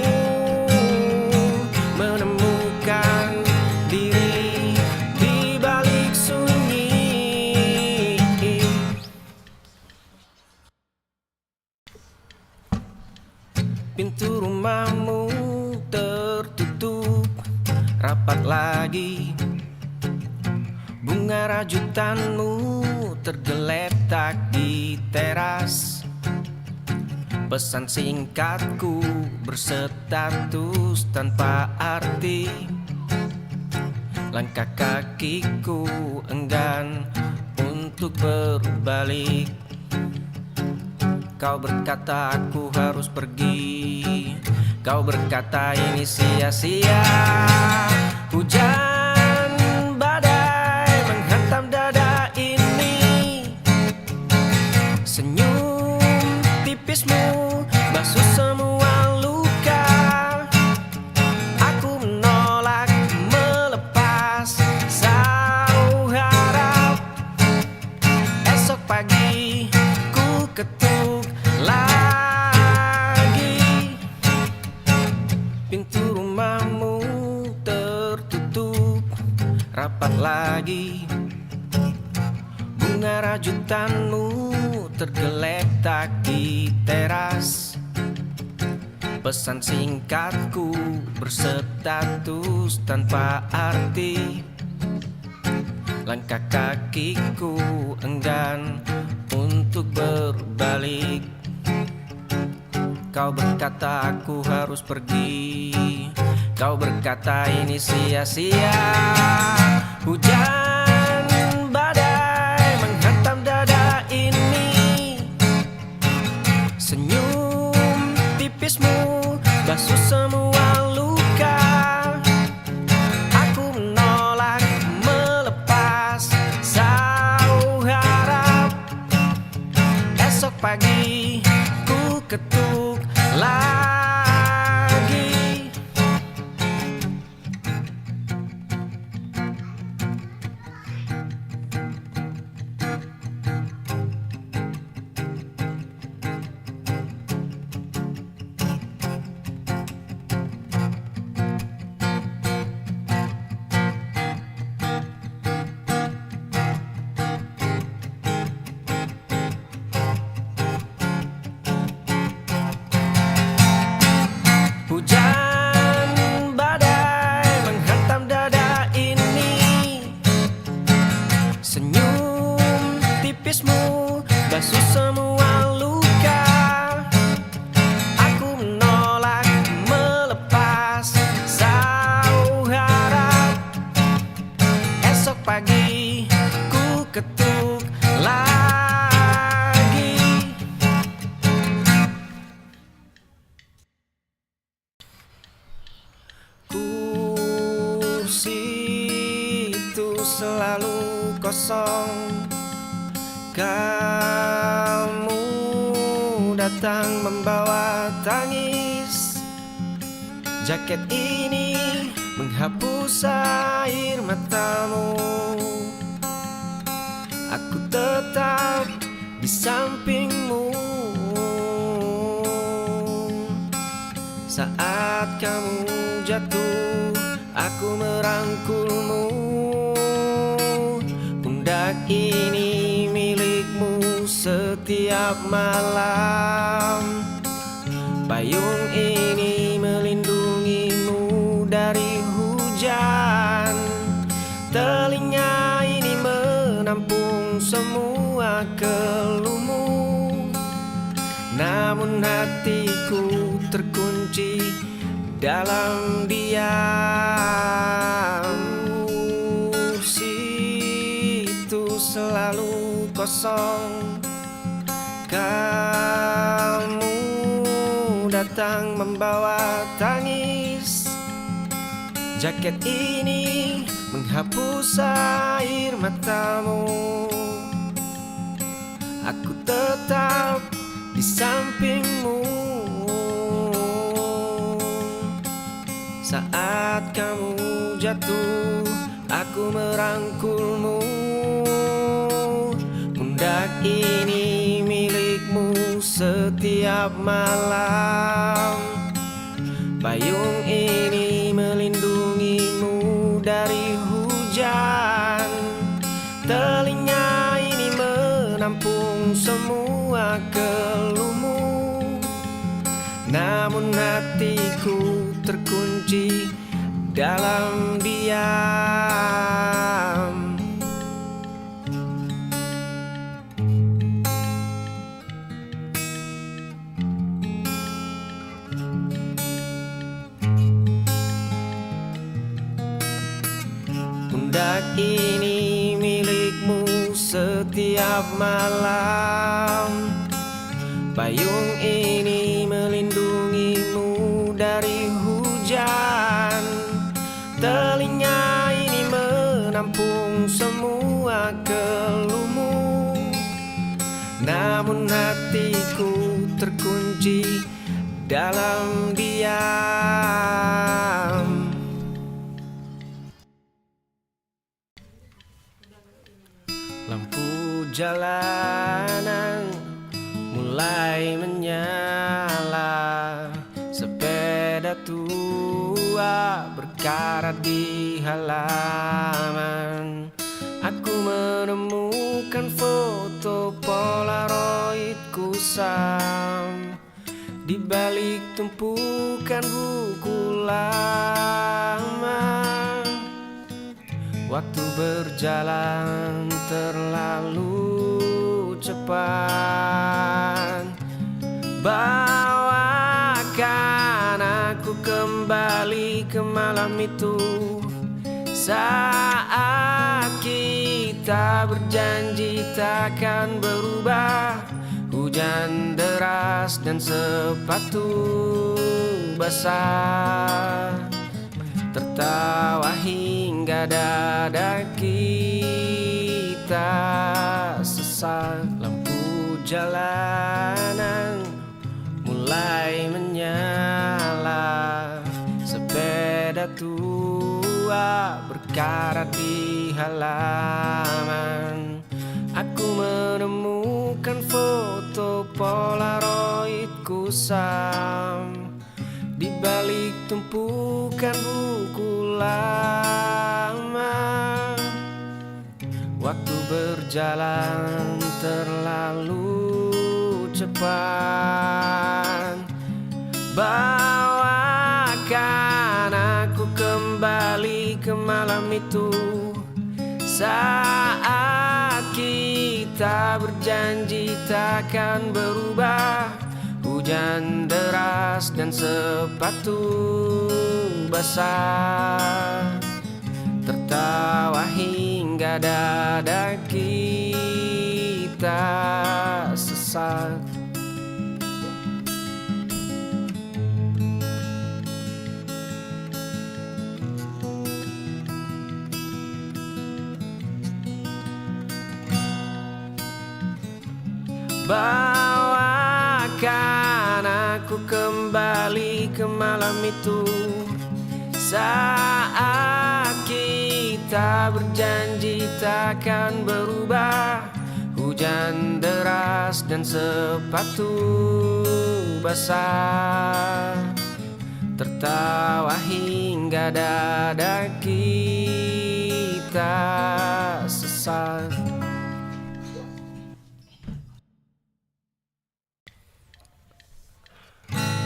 Menemukan diri di balik sunyi. Pintu rumahmu tertutup rapat lagi. Bunga rajutanmu tergeletak di teras. Pesan singkatku berstatus tanpa arti. Langkah kakiku enggan untuk berbalik. Kau berkata aku harus pergi. Kau berkata ini sia-sia. Hujan badai menghantam dada ini. Senyum tipismu basuh semua luka. Aku menolak melepas sauh harap. Esok pagi ku ketuk lagi. Pintu rumahmu tertutup rapat lagi. Bunga rajutanmu tergeletak di teras. Pesan singkatku berstatus tanpa arti. Langkah kakiku enggan untuk berbalik. Kau berkata aku harus pergi. Kau berkata ini sia-sia. Hujan badai menghantam dada ini. Senyum tipismu basuh semua luka. Aku menolak melepas sauh harap. pagi ku ketuk lagi. Hujan badai menghantam dada ini. Senyum tipismu basuh semua luka. Aku menolak melepas sauh harap. Esok pagi ku ketuk lagi. Kursi itu selalu kosong. Kamu datang membawa tangis. Jaket ini menghapus air matamu. Aku tetap di sampingmu. Saat kamu jatuh, aku merangkulmu. Pundak ini milikmu setiap malam. Payung ini melindungimu dari hujan. Telinga ini menampung semua keluhmu. Namun hatiku terkunci dalam diam. Kursi itu selalu kosong. Kamu datang membawa tangis. Jaket ini menghapus air matamu. Aku tetap di sampingmu. Saat kamu jatuh, aku merangkulmu. Pundak ini milikmu setiap malam. Payung ini melindungimu dari hujan. Telinga ini menampung semua keluhmu. Namun hatiku terkunci dalam diam. Pundak ini milikmu setiap malam. Payung ini melindungimu dari hujan. Telinga ini menampung semua keluhmu. Namun hatiku terkunci dalam diam. Lampu jalanan mulai menyala. Sepeda tua berkarat di halaman. Aku menemukan foto Polaroid kusam di balik tumpukan buku lama. Waktu berjalan terlalu cepat. Bawakan aku kembali ke malam itu, saat kita berjanji takkan berubah. Hujan deras dan sepatu basah, tertawa hingga dada kita sesak. Lampu jalanan mulai menyala. Sepeda tua berkarat di halaman. Aku menemukan foto polaroid kusam di balik tumpukan buku lama. Waktu berjalan terlalu cepat. Bawakan aku kembali ke malam itu, saat kita berjanji takkan berubah. Hujan deras dan sepatu basah, tertawa hingga dada kita sesak. Bawakan aku kembali ke malam itu, saat kita berjanji takkan berubah. Hujan deras dan sepatu basah, tertawa hingga dada kita sesak.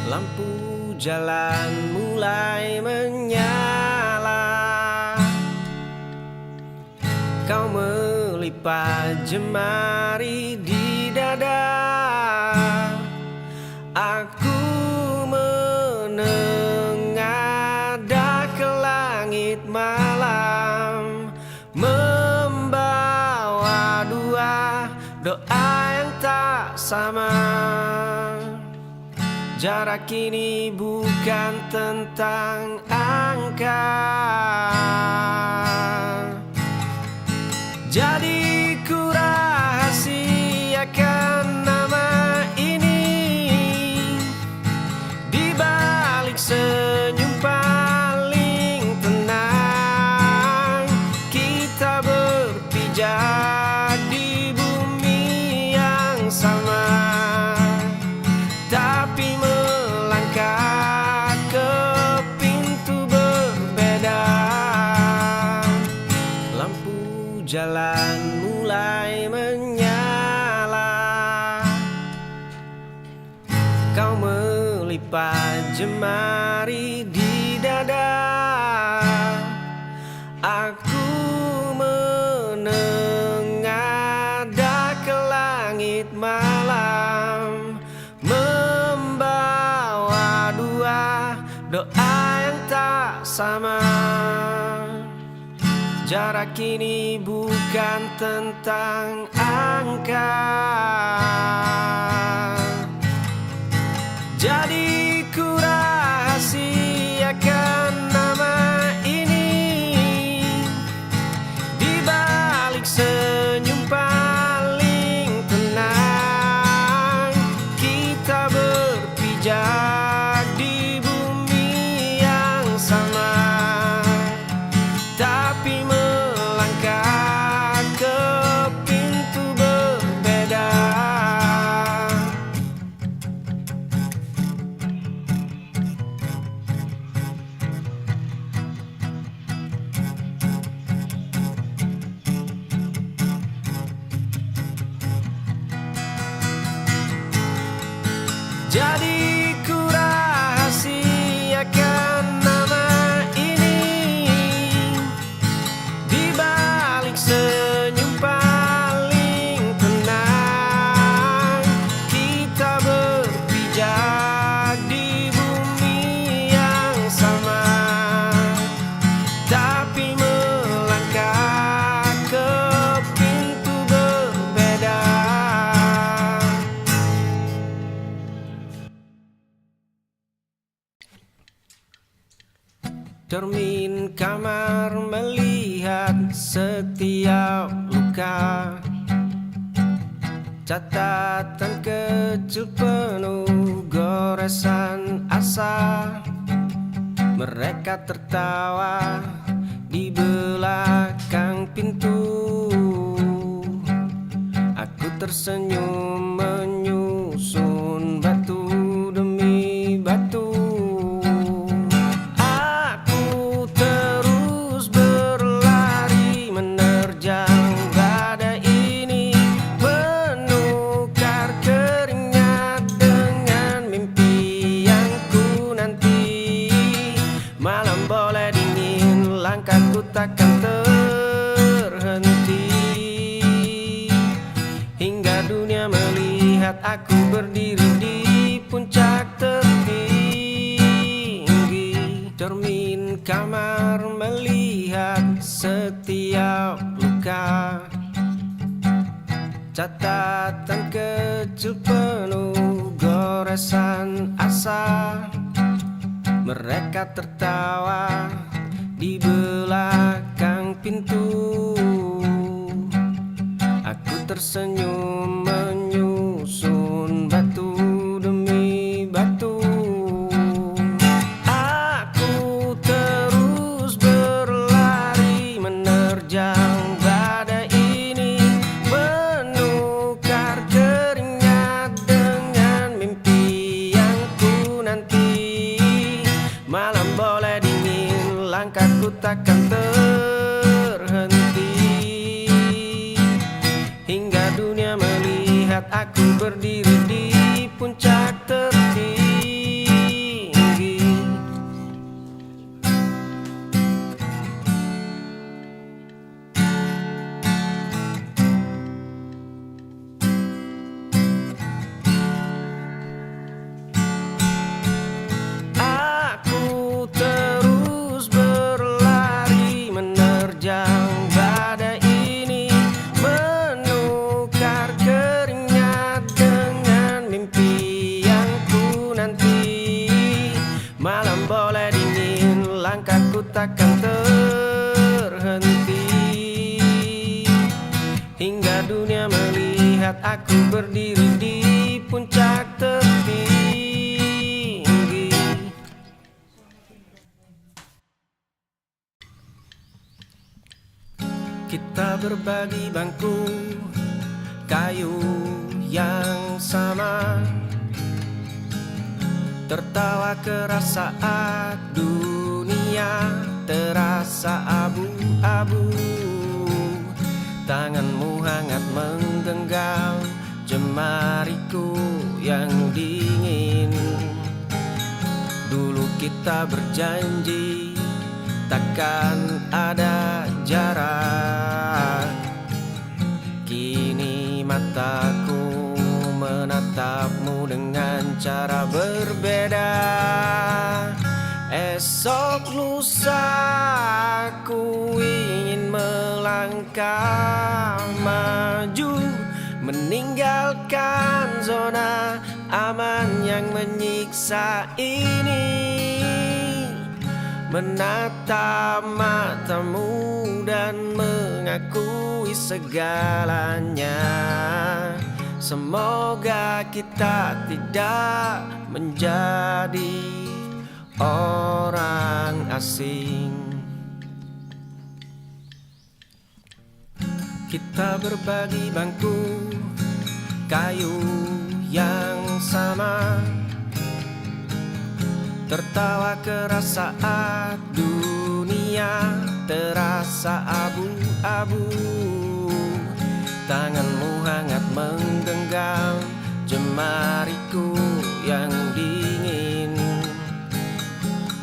Lampu jalan mulai menyala. Kau melipat jemari di dada. Aku menengadah ke langit malam, membawa dua doa yang tak sama. Jarak ini bukan tentang angka. Jadi ku rahasiakan nama ini, di balik senyum paling tenang. Kita berpijak di bumi yang sama, tapi melangkah ke pintu berbeda. Lampu jalan mulai menyala. Kau melipat jemari di dada. Aku menengadah ke langit malam, membawa dua doa yang tak sama. Jarak ini bukan tentang angka. Jadi ku rahasiakan nama ini, di balik senyum paling tenang. Kita berpijak di bumi yang sama, tapi melangkah ke pintu berbeda. Jadi ku rahasiakan nama ini, di balik senyum paling tenang. Kita berpijak di bumi yang sama, tapi melangkah ke pintu berbeda. Cermin kamar melihat setiap luka Catatan kecil penuh goresan asa. Mereka tertawa di belakang pintu. Aku tersenyum menyusun batu demi batu. Aku terus berlari menerjang badai ini, menukar keringat dengan mimpi yang ku nanti. Malam boleh dingin, langkahku takkan terhenti, hingga dunia melihat aku berdiri di puncak tertinggi. Cermin kamar melihat setiap luka. Catatan kecil penuh goresan asa. Mereka tertawa di belakang pintu. Aku tersenyum menyusun batu demi batu. Aku terus berlari menerjang badai ini, menukar keringat dengan mimpi yang ku nanti. Malam boleh dingin, langkahku takkan terhenti, hingga dunia melihat aku berdiri di puncak tertinggi. Aku terus berlari menerjang badai ini, menukar keringat dengan mimpi yang ku nanti. Malam boleh dingin, langkahku takkan terhenti, hingga dunia melihat aku berdiri di puncak tertinggi. Kita berbagi bangku kayu yang sama, tertawa keras saat dunia terasa abu-abu. Tanganmu hangat menggenggam jemariku yang dingin. Dulu kita berjanji takkan ada jarak. Kini mataku menatapmu dengan cara berbeda. Esok lusa ku ingin melangkah maju, meninggalkan zona aman yang menyiksa ini. Menatap matamu dan mengakui segalanya. Semoga kita tidak menjadi orang asing. Kita berbagi bangku kayu yang sama, tertawa keras saat dunia terasa abu-abu. Tanganmu hangat menggenggam jemariku yang dingin.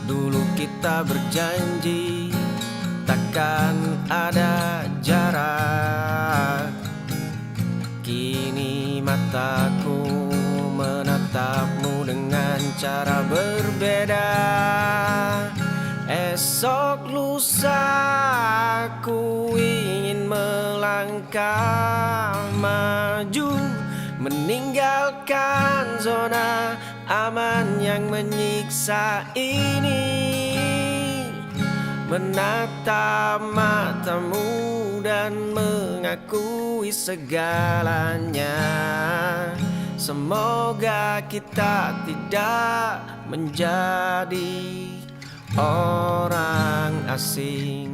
Dulu kita berjanji takkan ada jarak. Kini mataku menatapmu dengan cara berbeda. Esok lusa ku ingin melangkah maju, meninggalkan zona aman yang menyiksa ini. Menatap matamu dan mengakui segalanya. Semoga kita tidak menjadi orang asing.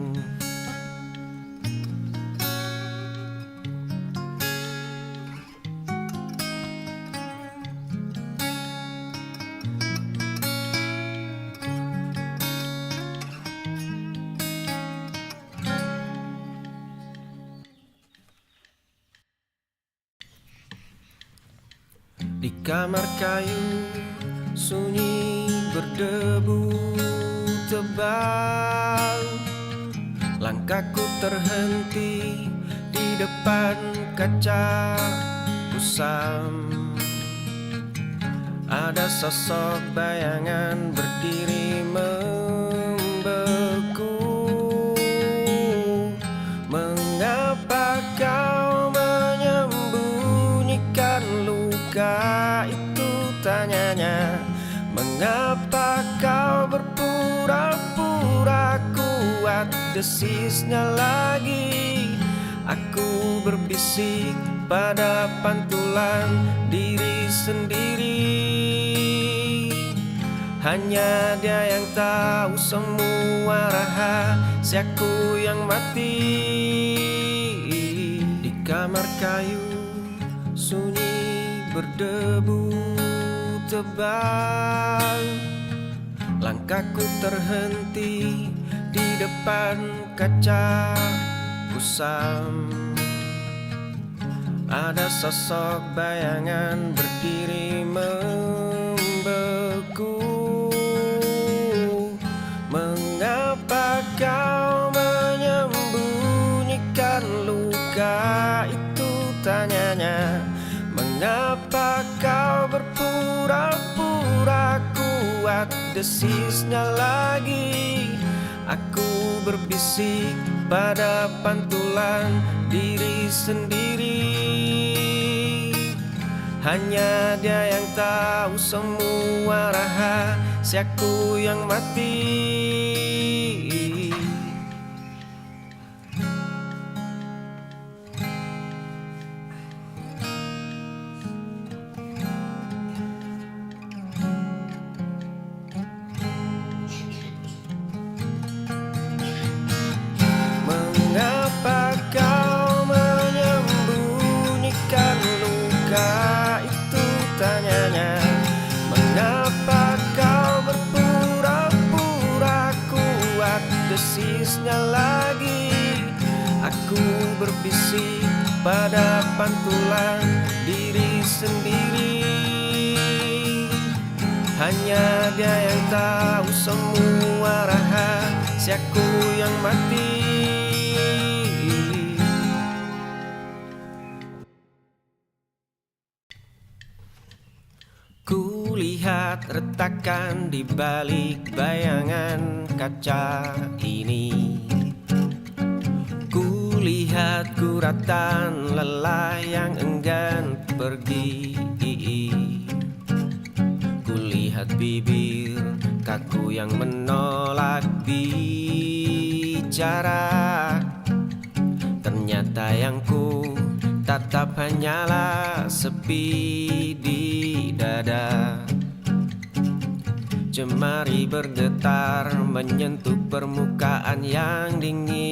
Di kamar kayu sunyi berdebu tebal, langkahku terhenti di depan kaca kusam. Ada sosok bayangan berdiri membeku. Mengapa kau menyembunyikan luka itu, tanyanya. Mengapa kau berpura-pura kuat, desisnya lagi. Aku berbisik pada pantulan diri sendiri. Hanya dia yang tahu semua rahasiaku yang mati. Di kamar kayu sunyi berdebu tebal, langkahku terhenti di depan kaca kusam. Ada sosok bayangan berdiri membeku. Mengapa kau menyembunyikan luka itu, tanyanya. Mengapa kau berpura-pura kuat, desisnya lagi. Aku berbisik pada pantulan diri sendiri. Hanya dia yang tahu semua rahasiaku yang mati. Mengapa kau menyembunyikan luka itu, tanyanya. Mengapa kau berpura-pura kuat, desisnya lagi. Aku berbisik pada pantulan diri sendiri. Hanya dia yang tahu semua rahasiaku yang mati. Kulihat retakan di balik bayangan kaca ini. Kulihat guratan lelah yang enggan pergi. Kulihat bibir kaku yang menolak bicara. Ternyata yang ku tatap hanyalah sepi di dada. Jemari bergetar menyentuh permukaan yang dingin.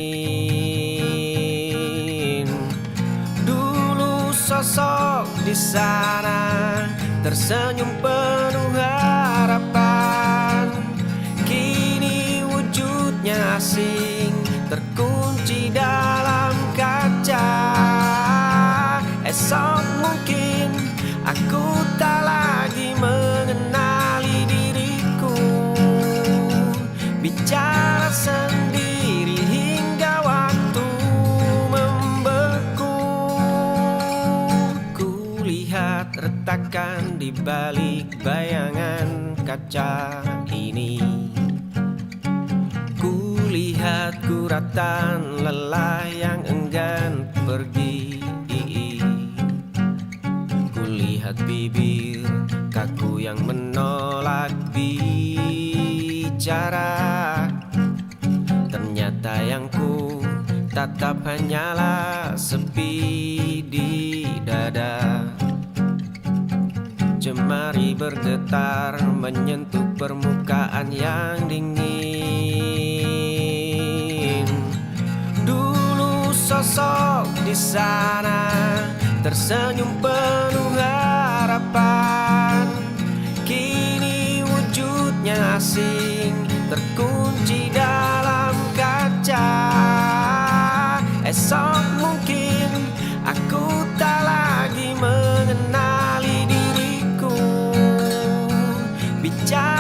Dulu sosok di sana tersenyum penuh harapan. Kini wujudnya asing, terkunci dalam kaca. Esok mungkin aku tak lagi mengenali diriku. Bicara sendiri hingga waktu membeku. Kulihat retakan di balik bayangan kaca ini. Kulihat guratan lelah yang enggan pergi. Kulihat bibir kaku yang menolak bicara. Ternyata yang ku Tatap hanyalah sepi di dada. Jemari bergetar menyentuh permukaan yang dingin. Dulu sosok di sana tersenyum penuh harapan. Kini wujudnya asing, terkunci dalam kaca. Esok mungkin aku tak lagi mengenali diriku. Bicara